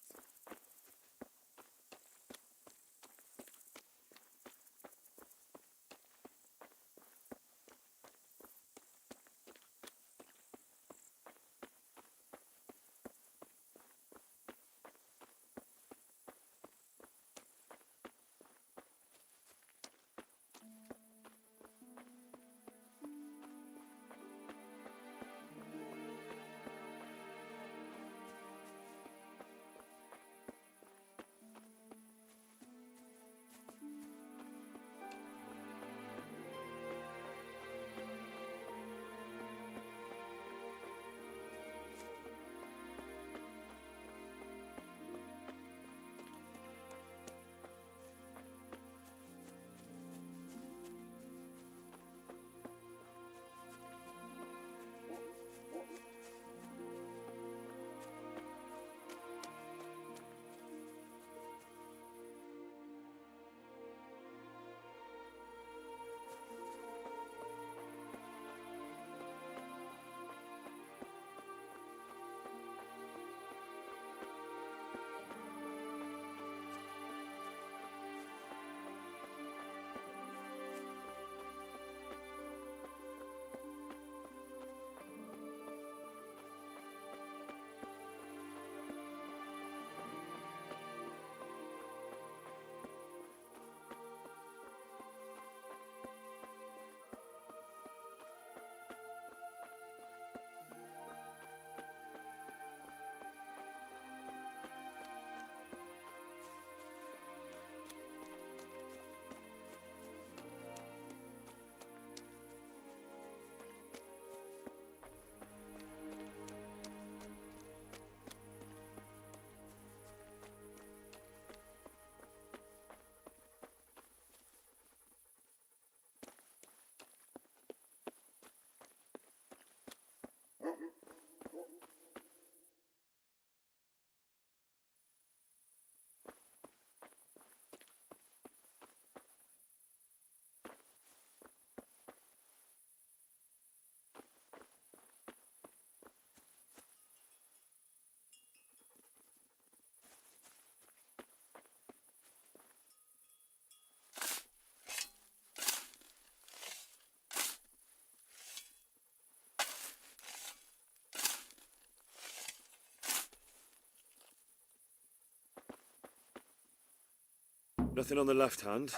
Nothing on the left hand.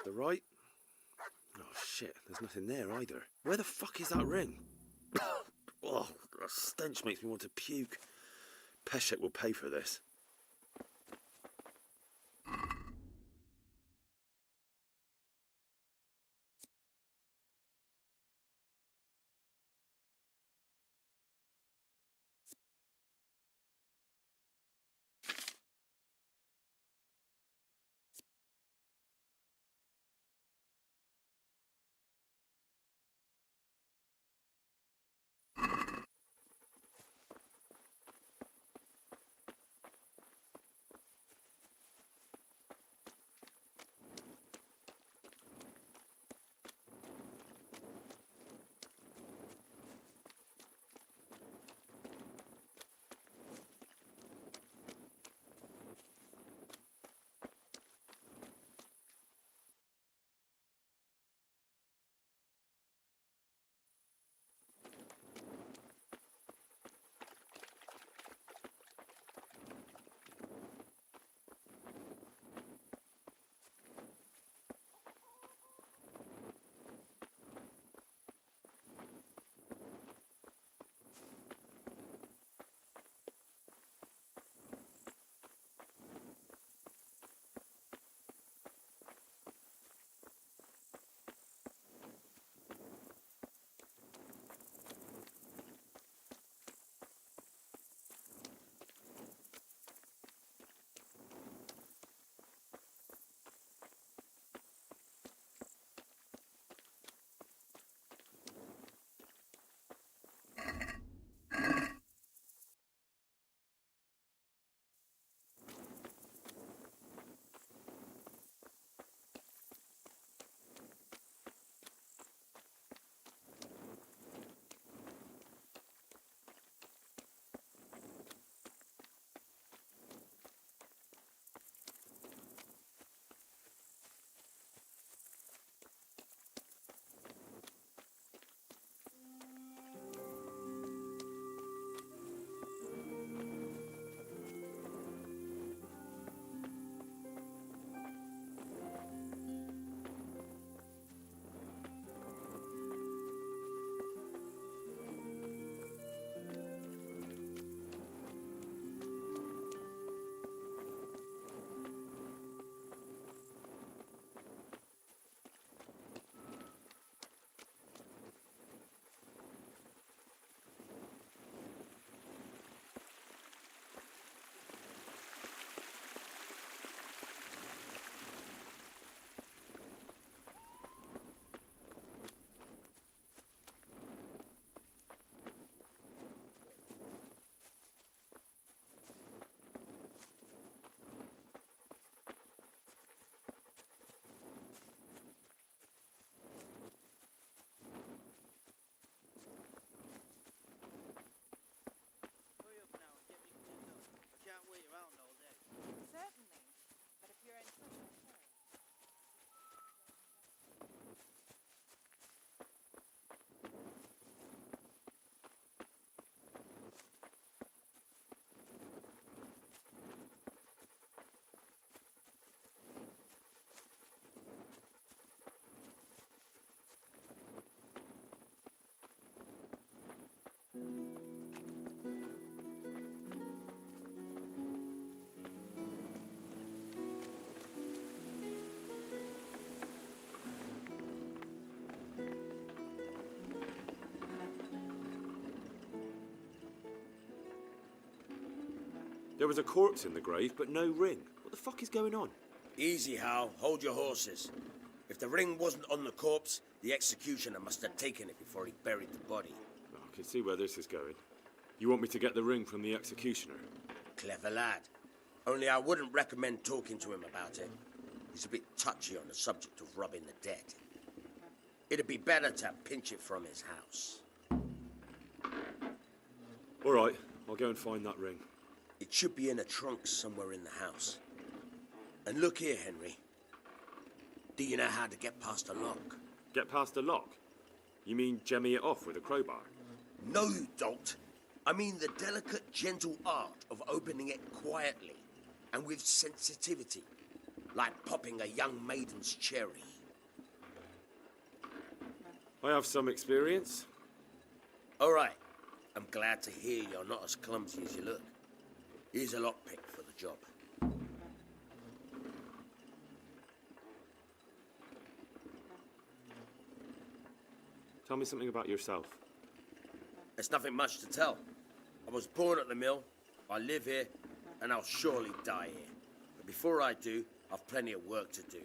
The right? Oh shit, there's nothing there either. Where the fuck is that ring? Oh, the stench makes me want to puke. Peshek will pay for this. Certainly, but if you're in such a hurry... There was a corpse in the grave, but no ring. What the fuck is going on? Easy, Hal. Hold your horses. If the ring wasn't on the corpse, the executioner must have taken it before he buried the body. I can see where this is going. You want me to get the ring from the executioner? Clever lad. Only I wouldn't recommend talking to him about it. He's a bit touchy on the subject of robbing the dead. It'd be better to pinch it from his house. All right, I'll go and find that ring. It should be in a trunk somewhere in the house. And look here, Henry. Do you know how to get past a lock? Get past a lock? You mean jemmy it off with a crowbar? No, you don't. I mean the delicate, gentle art of opening it quietly and with sensitivity. like popping a young maiden's cherry. I have some experience. All right. I'm glad to hear you're not as clumsy as you look. Here's a lockpick for the job. Tell me something about yourself. There's nothing much to tell. I was born at the mill, I live here, and I'll surely die here. But before I do, I've plenty of work to do,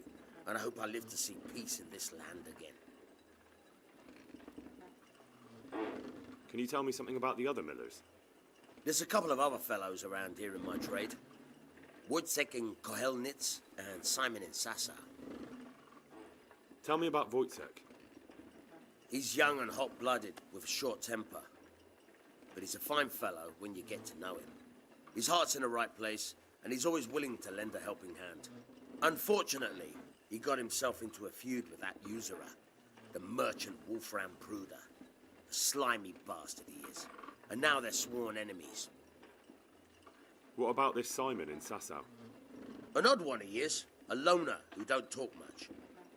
and I hope I live to see peace in this land again. Can you tell me something about the other millers? There's a couple of other fellows around here in my trade. Wojciech in Kohelnitz and Simon in Sassa. Tell me about Wojciech. He's young and hot-blooded, with a short temper. But he's a fine fellow when you get to know him. His heart's in the right place, and he's always willing to lend a helping hand. Unfortunately, he got himself into a feud with that usurer, the merchant Wolfram Pruder. A slimy bastard he is. And now they're sworn enemies. What about this Simon in Sasau? An odd one he is. A loner who don't talk much.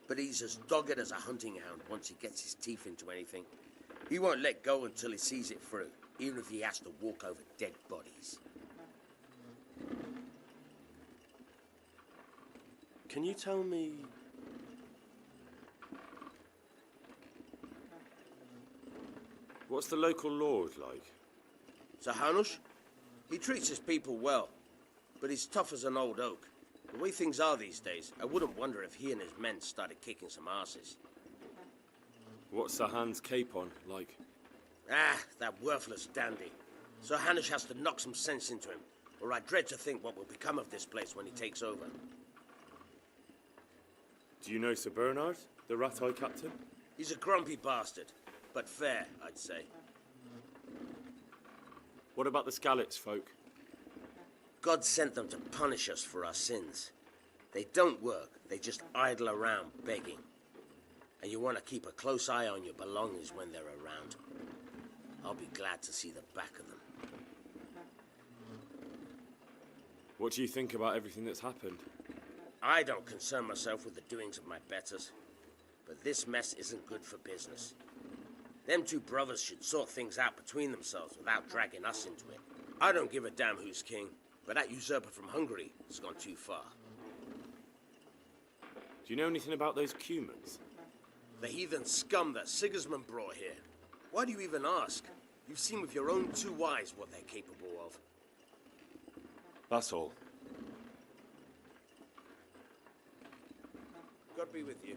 But he's as dogged as a hunting hound once he gets his teeth into anything. He won't let go until he sees it through, even if he has to walk over dead bodies. Can you tell me... What's the local lord like? Sir Hanush? He treats his people well, but he's tough as an old oak. The way things are these days, I wouldn't wonder if he and his men started kicking some asses. What's Sir Han's capon like? Ah, that worthless dandy. Sir Hanush has to knock some sense into him, or I dread to think what will become of this place when he takes over. Do you know Sir Bernard, the rat-eye captain? He's a grumpy bastard, but fair, I'd say. What about the Skalitz folk? God sent them to punish us for our sins. They don't work, they just idle around begging. And you want to keep a close eye on your belongings when they're around. I'll be glad to see the back of them. What do you think about everything that's happened? I don't concern myself with the doings of my betters, but this mess isn't good for business. Them two brothers should sort things out between themselves without dragging us into it. I don't give a damn who's king, but that usurper from Hungary has gone too far. Do you know anything about those Cumans? The heathen scum that Sigismund brought here. Why do you even ask? You've seen with your own two eyes what they're capable of. That's all. God be with you.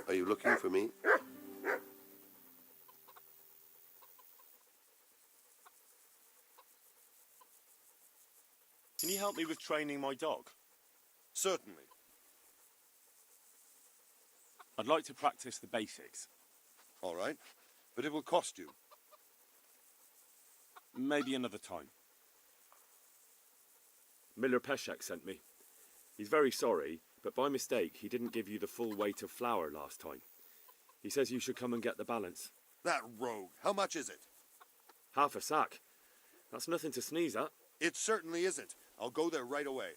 Are you looking for me? Can you help me with training my dog? Certainly. I'd like to practice the basics. All right, but it will cost you. Maybe another time. Miller Peshek sent me. He's very sorry, but by mistake he didn't give you the full weight of flour last time. He says you should come and get the balance. That rogue. How much is it? Half a sack. That's nothing to sneeze at. It certainly isn't. I'll go there right away.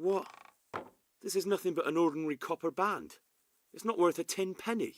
What? This is nothing but an ordinary copper band. It's not worth a tin penny.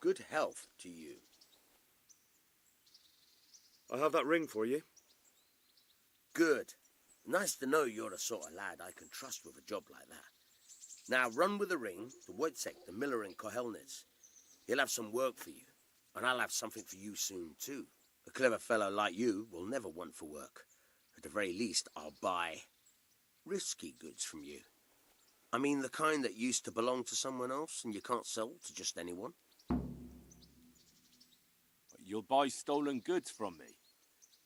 good health to you. I have that ring for you. Good. Nice to know you're the sort of lad I can trust with a job like that. Now run with the ring to Wojciech, the miller in Kohelnitz. He'll have some work for you, and I'll have something for you soon too. A clever fellow like you will never want for work. At the very least, I'll buy risky goods from you. I mean the kind that used to belong to someone else and you can't sell to just anyone. You'll buy stolen goods from me.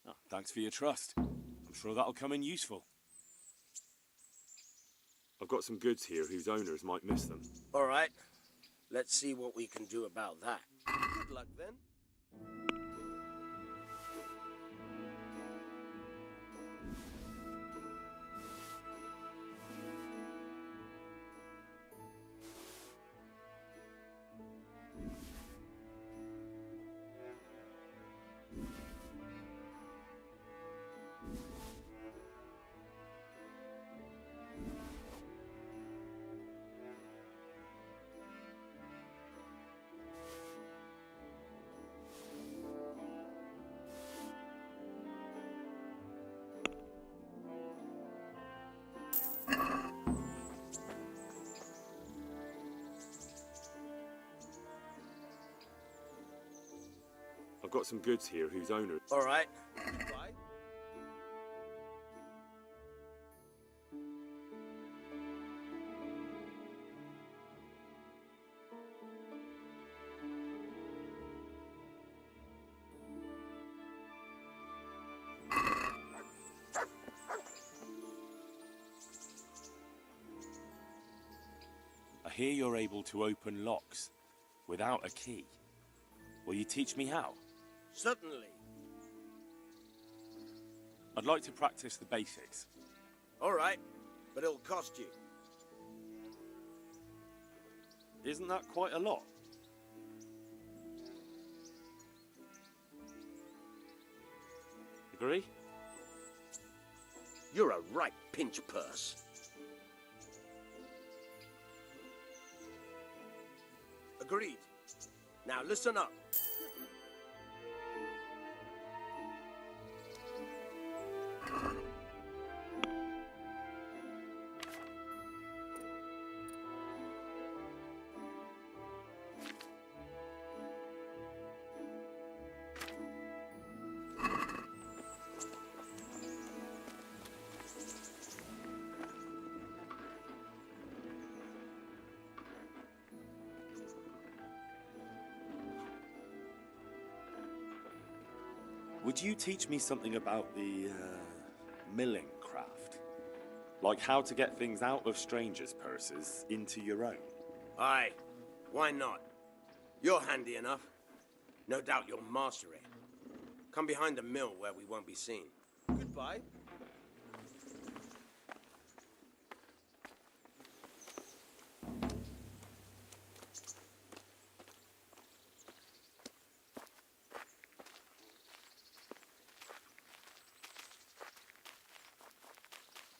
Oh, thanks for your trust. I'm sure that'll come in useful. I've got some goods here whose owners might miss them. All right. Let's see what we can do about that. Good luck then. I've got some goods here whose owners... All right. Goodbye. I hear you're able to open locks without a key. Will you teach me how? Certainly. I'd like to practice the basics. All right, but it'll cost you. Isn't that quite a lot? Agree? You're a right pinch purse. Agreed. Now listen up. Would you teach me something about the, milling craft? Like how to get things out of strangers' purses into your own? Aye, why not? You're handy enough. No doubt you'll master it. Come behind the mill where we won't be seen. Goodbye.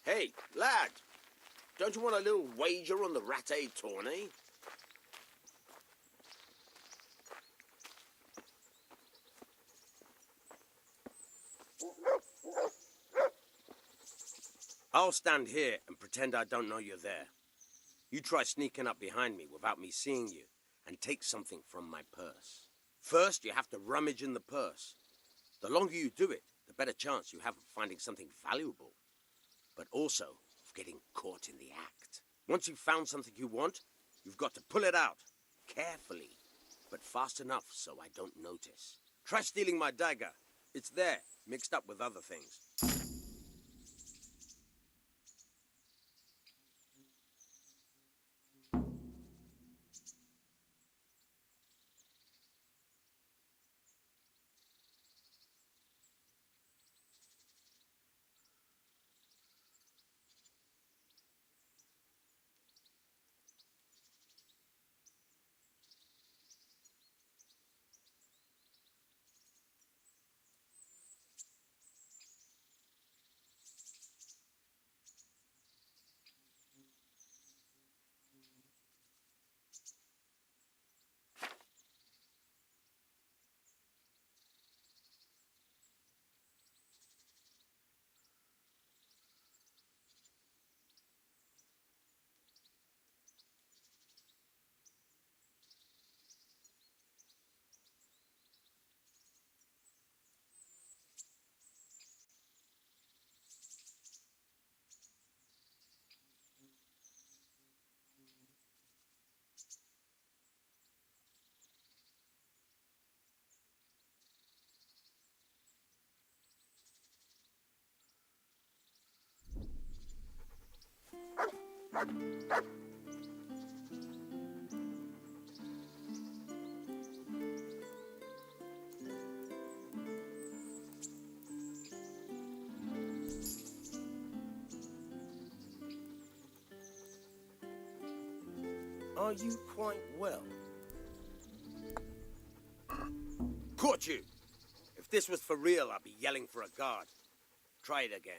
Hey, lad, don't you want a little wager on the ratte tourney? I'll stand here and pretend I don't know you're there. You try sneaking up behind me without me seeing you and take something from my purse. First, you have to rummage in the purse. The longer you do it, the better chance you have of finding something valuable, but also of getting caught in the act. Once you've found something you want, you've got to pull it out, carefully, but fast enough so I don't notice. Try stealing my dagger. It's there, mixed up with other things. Are you quite well? Caught you! If this was for real, I'd be yelling for a guard. Try it again.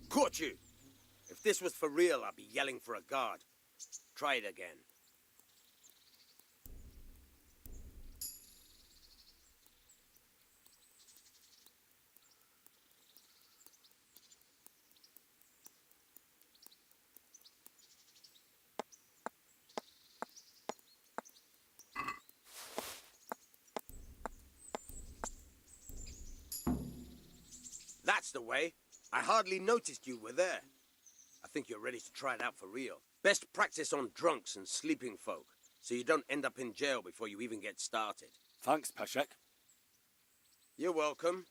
Caught you! If this was for real, I'd be yelling for a guard. Try it again. That's the way. I hardly noticed you were there. I think you're ready to try it out for real. Best practice on drunks and sleeping folk, so you don't end up in jail before you even get started. Thanks, Peshek. You're welcome.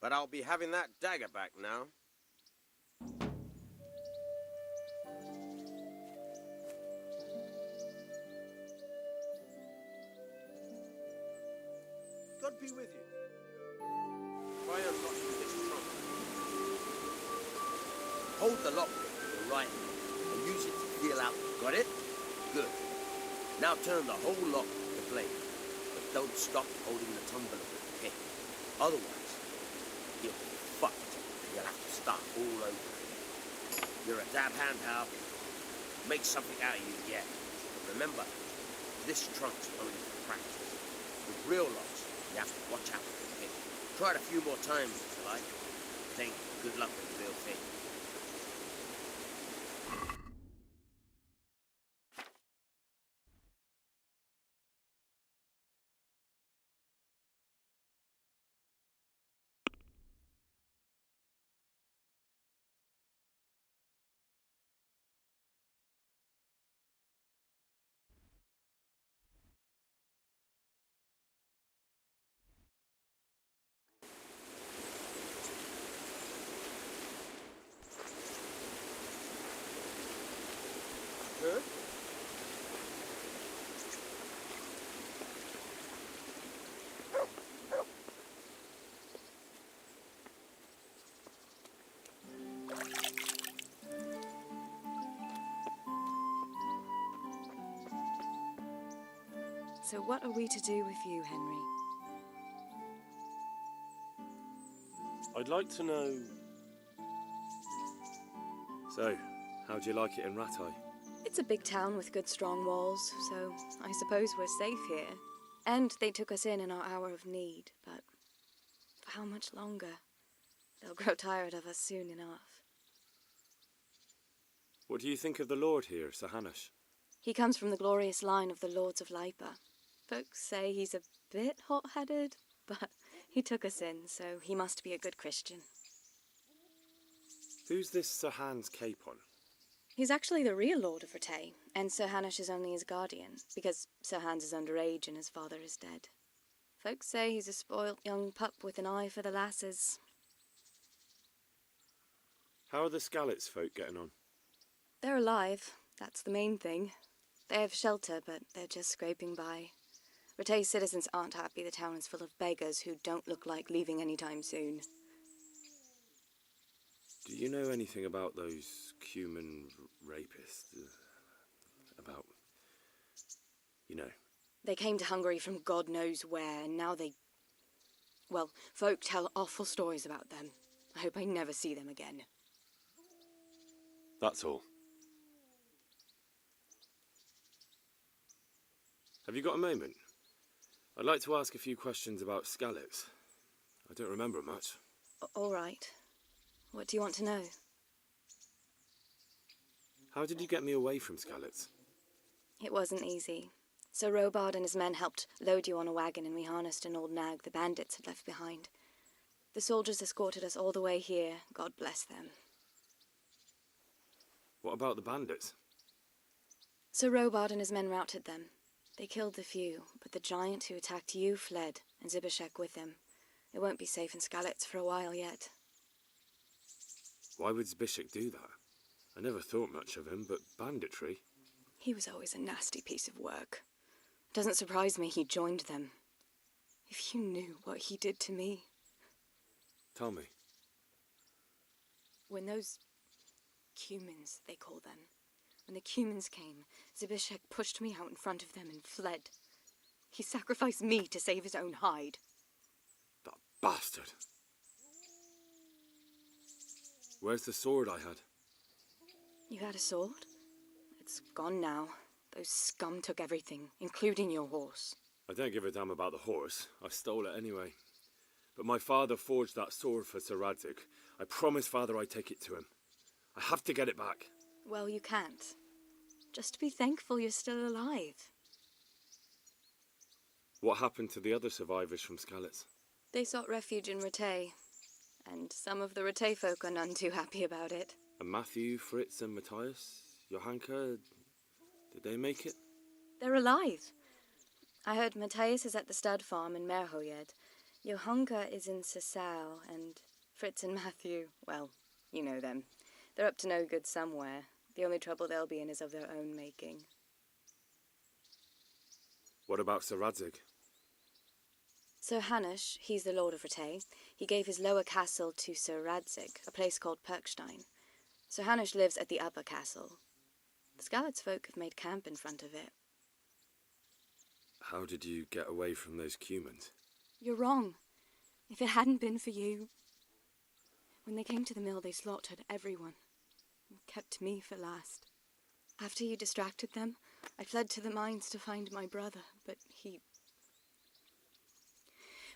But I'll be having that dagger back now. God be with you. Try unlocking this trunk. Hold the lockpick with your right hand and use it to feel out. Got it? Good. Now turn the whole lock to flame, but don't stop holding the tumbler with the pick. Otherwise, you'll be fucked and you'll have to start all over again. You're a dab hand, Hal. Make something out of you yet. But remember, this trunk's only for practice. With real locks, you have to watch out for the pick. Try it a few more times if you like. Then good luck with the real thing. Good. So what are we to do with you, Henry? I'd like to know... So, how'd you like it in Ratai? It's a big town with good strong walls, so I suppose we're safe here. And they took us in our hour of need, but for how much longer? They'll grow tired of us soon enough. What do you think of the Lord here, Sir Hanush? He comes from the glorious line of the Lords of Lipa. Folks say he's a bit hot-headed, but he took us in, so he must be a good Christian. Who's this Sir Hans Capon? He's actually the real Lord of Rattay, and Sir Hanush is only his guardian, because Sir Hans is underage and his father is dead. Folks say he's a spoilt young pup with an eye for the lasses. How are the Skalitz folk getting on? They're alive, that's the main thing. They have shelter, but they're just scraping by. Rattay citizens aren't happy the town is full of beggars who don't look like leaving anytime soon. Do you know anything about those human rapists? About... you know. They came to Hungary from God knows where, and now they... well, folk tell awful stories about them. I hope I never see them again. That's all. Have you got a moment? I'd like to ask a few questions about Skalitz. I don't remember much. All right. What do you want to know? How did you get me away from Skalitz? It wasn't easy. Sir Robard and his men helped load you on a wagon and we harnessed an old nag the bandits had left behind. The soldiers escorted us all the way here, God bless them. What about the bandits? Sir Robard and his men routed them. They killed the few, but the giant who attacked you fled, and Zibishek with him. It won't be safe in Skalitz for a while yet. Why would Zbyszek do that? I never thought much of him, but banditry? He was always a nasty piece of work. Doesn't surprise me he joined them. If you knew what he did to me. Tell me. When those cumins, they call them, when the cumins came, Zbyszek pushed me out in front of them and fled. He sacrificed me to save his own hide. That bastard. Where's the sword I had? You had a sword? It's gone now. Those scum took everything, including your horse. I don't give a damn about the horse. I stole it anyway. But my father forged that sword for Sir Radzik. I promised father I'd take it to him. I have to get it back. Well, you can't. Just be thankful you're still alive. What happened to the other survivors from Skalitz? They sought refuge in Ratay, and some of the Ratay folk are none too happy about it. And Matthew, Fritz and Matthias? Johanka? Did they make it? They're alive. I heard Matthias is at the stud farm in Merhoyed. Johanka is in Sasau, and Fritz and Matthew, well, you know them. They're up to no good somewhere. The only trouble they'll be in is of their own making. What about Sir Radzik? Sir Hanush, he's the Lord of Ratay. He gave his lower castle to Sir Radzik, a place called Perkstein. Sir Hanush lives at the upper castle. The Skalitz folk have made camp in front of it. How did you get away from those cumins? You're wrong. If it hadn't been for you... When they came to the mill, they slaughtered everyone. And kept me for last. After you distracted them, I fled to the mines to find my brother, but he...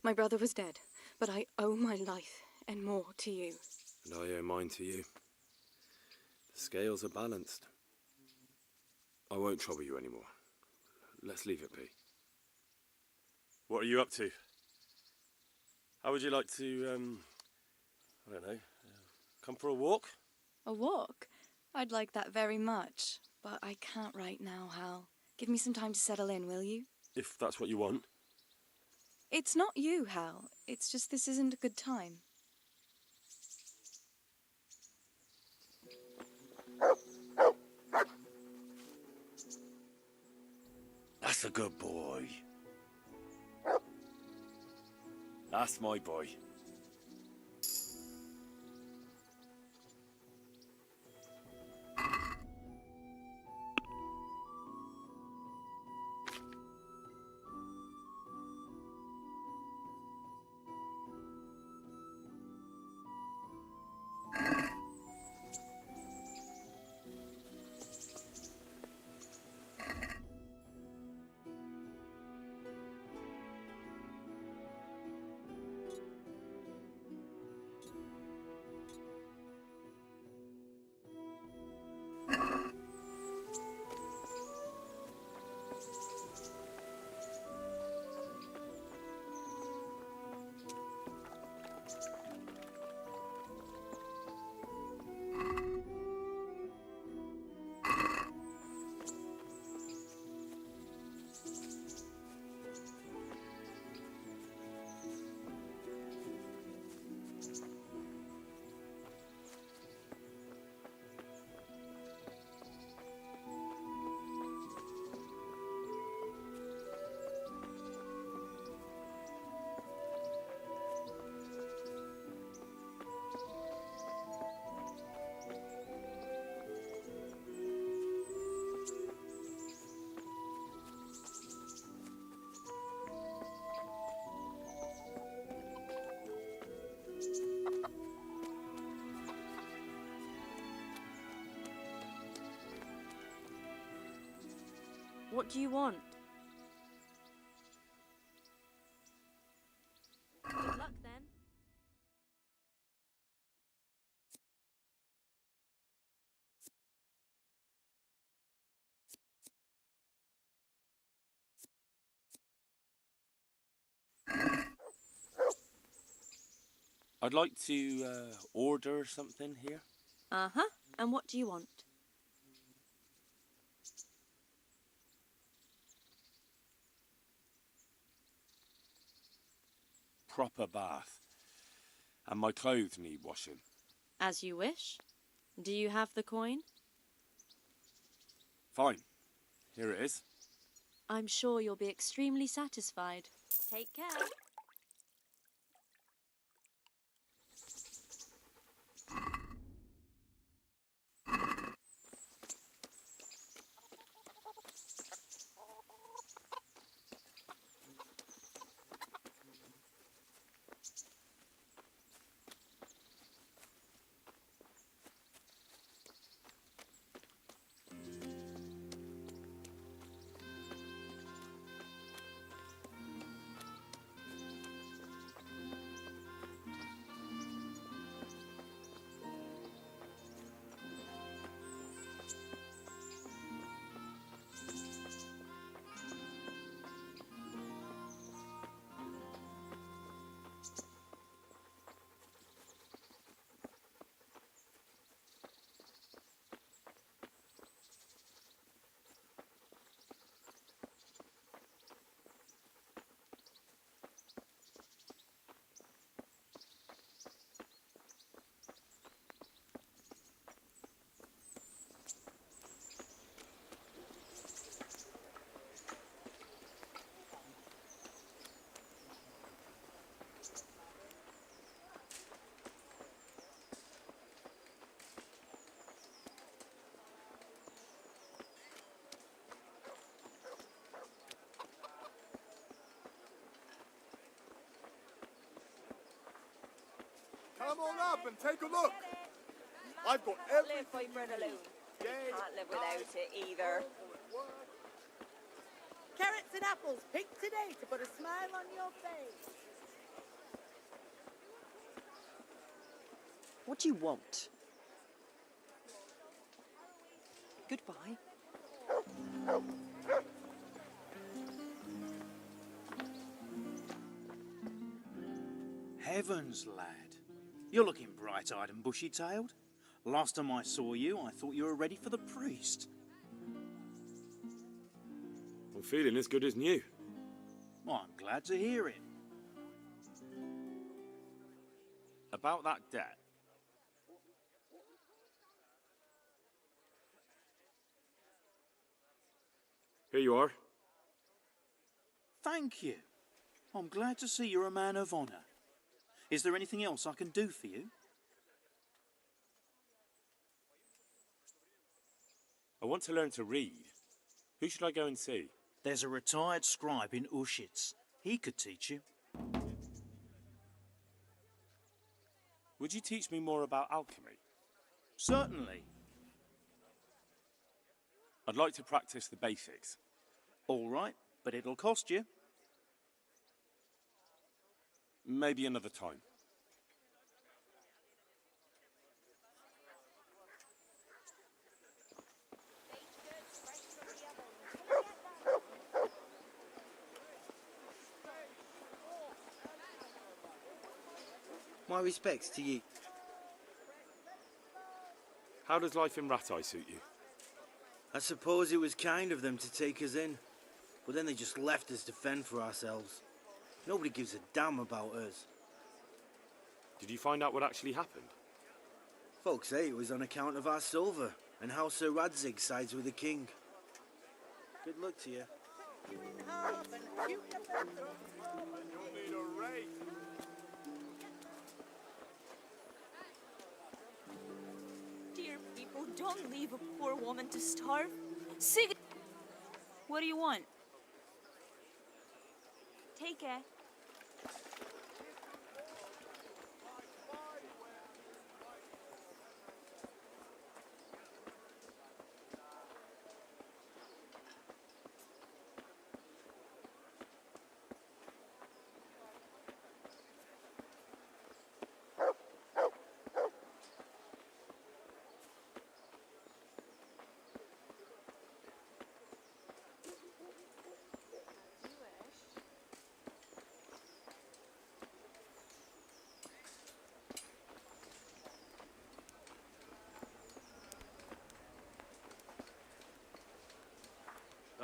My brother was dead, but I owe my life and more to you. And I owe mine to you. The scales are balanced. I won't trouble you anymore. Let's leave it be. What are you up to? How would you like to, I don't know, come for a walk? A walk? I'd like that very much, but I can't right now, Hal. Give me some time to settle in, will you? If that's what you want. It's not you, Hal. It's just this isn't a good time. That's a good boy. That's my boy. What do you want? Good luck then. I'd like to order something here. Uh-huh. And what do you want? proper bath. And my clothes need washing. As you wish. Do you have the coin? Fine. Here it is. I'm sure you'll be extremely satisfied. Take care. Come on up and take a look. I've got Can't live by bread alone. But he can't live without it either. Carrots and apples picked today to put a smile on your face. What do you want? Goodbye. Heavens, lad. You're looking bright-eyed and bushy-tailed. Last time I saw you, I thought you were ready for the priest. I'm feeling as good as new. Well, I'm glad to hear it. About that debt. Here you are. Thank you. I'm glad to see you're a man of honour. Is there anything else I can do for you? I want to learn to read. Who should I go and see? There's a retired scribe in Ushitz. He could teach you. Would you teach me more about alchemy? Certainly. I'd like to practice the basics. All right, but it'll cost you. Maybe another time. My respects to you. How does life in Ratai suit you? I suppose it was kind of them to take us in, but then they just left us to fend for ourselves. Nobody gives a damn about us. Did you find out what actually happened? Folks say it was on account of our silver, and how Sir Radzig sides with the king. Good luck to you. Dear people, don't leave a poor woman to starve. Sig. What do you want? Take it.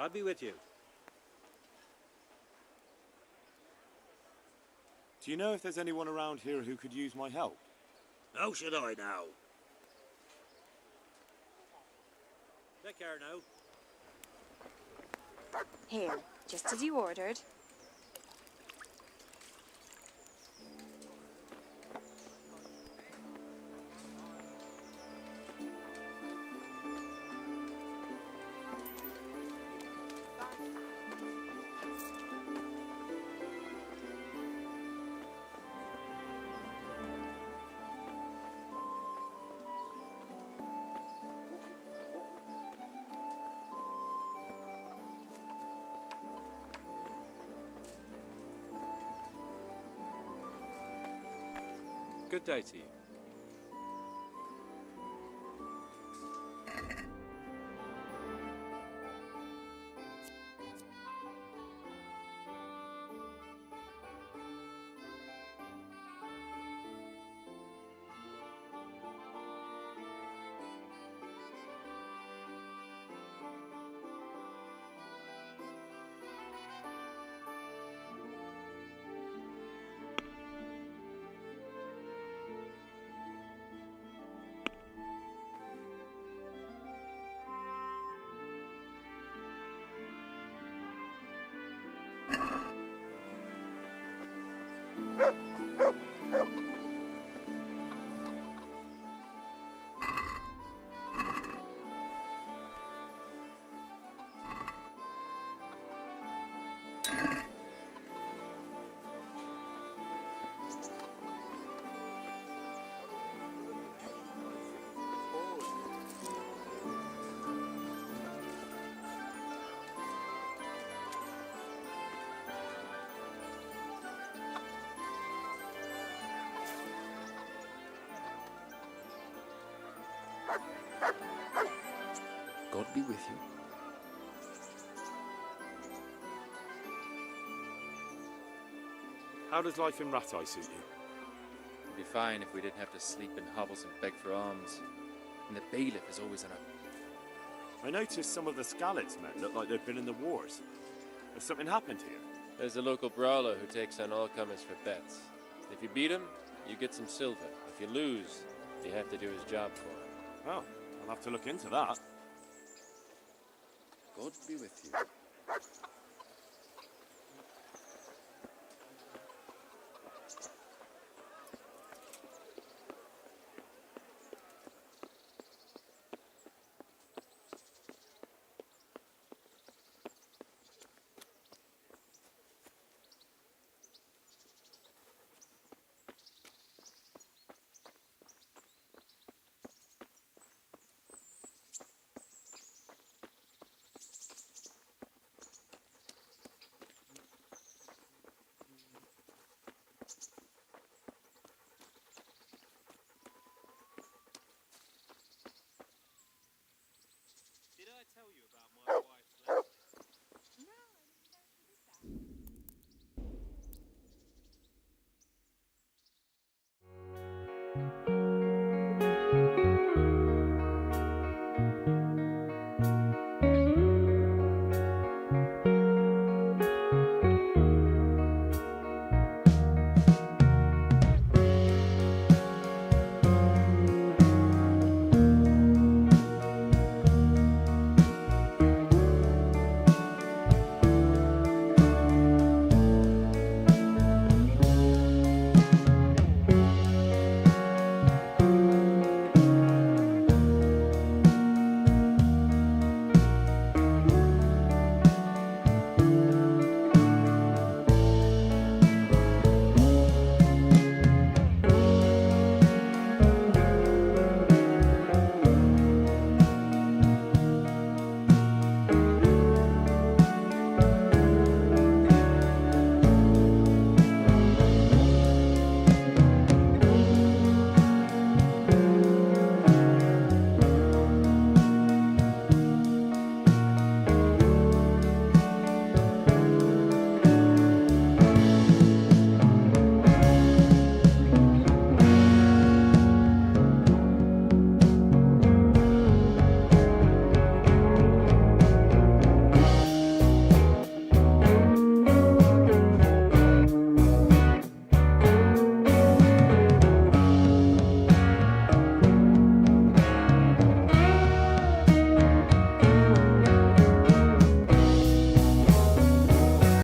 I'll be with you. Do Do you know if there's anyone around here who could use my help? How should I know? Take care now. Here, just as you ordered. Good day to you. God be with you. How does life in Ratai suit you? It'd be fine if we didn't have to sleep in hovels and beg for alms. And the bailiff is always on a... I noticed some of the Skalitz men look like they've been in the wars. Has something happened here? There's a local brawler who takes on all comers for bets. If you beat him, you get some silver. If you lose, you have to do his job for him. Oh, I'll have to look into that. God be with you.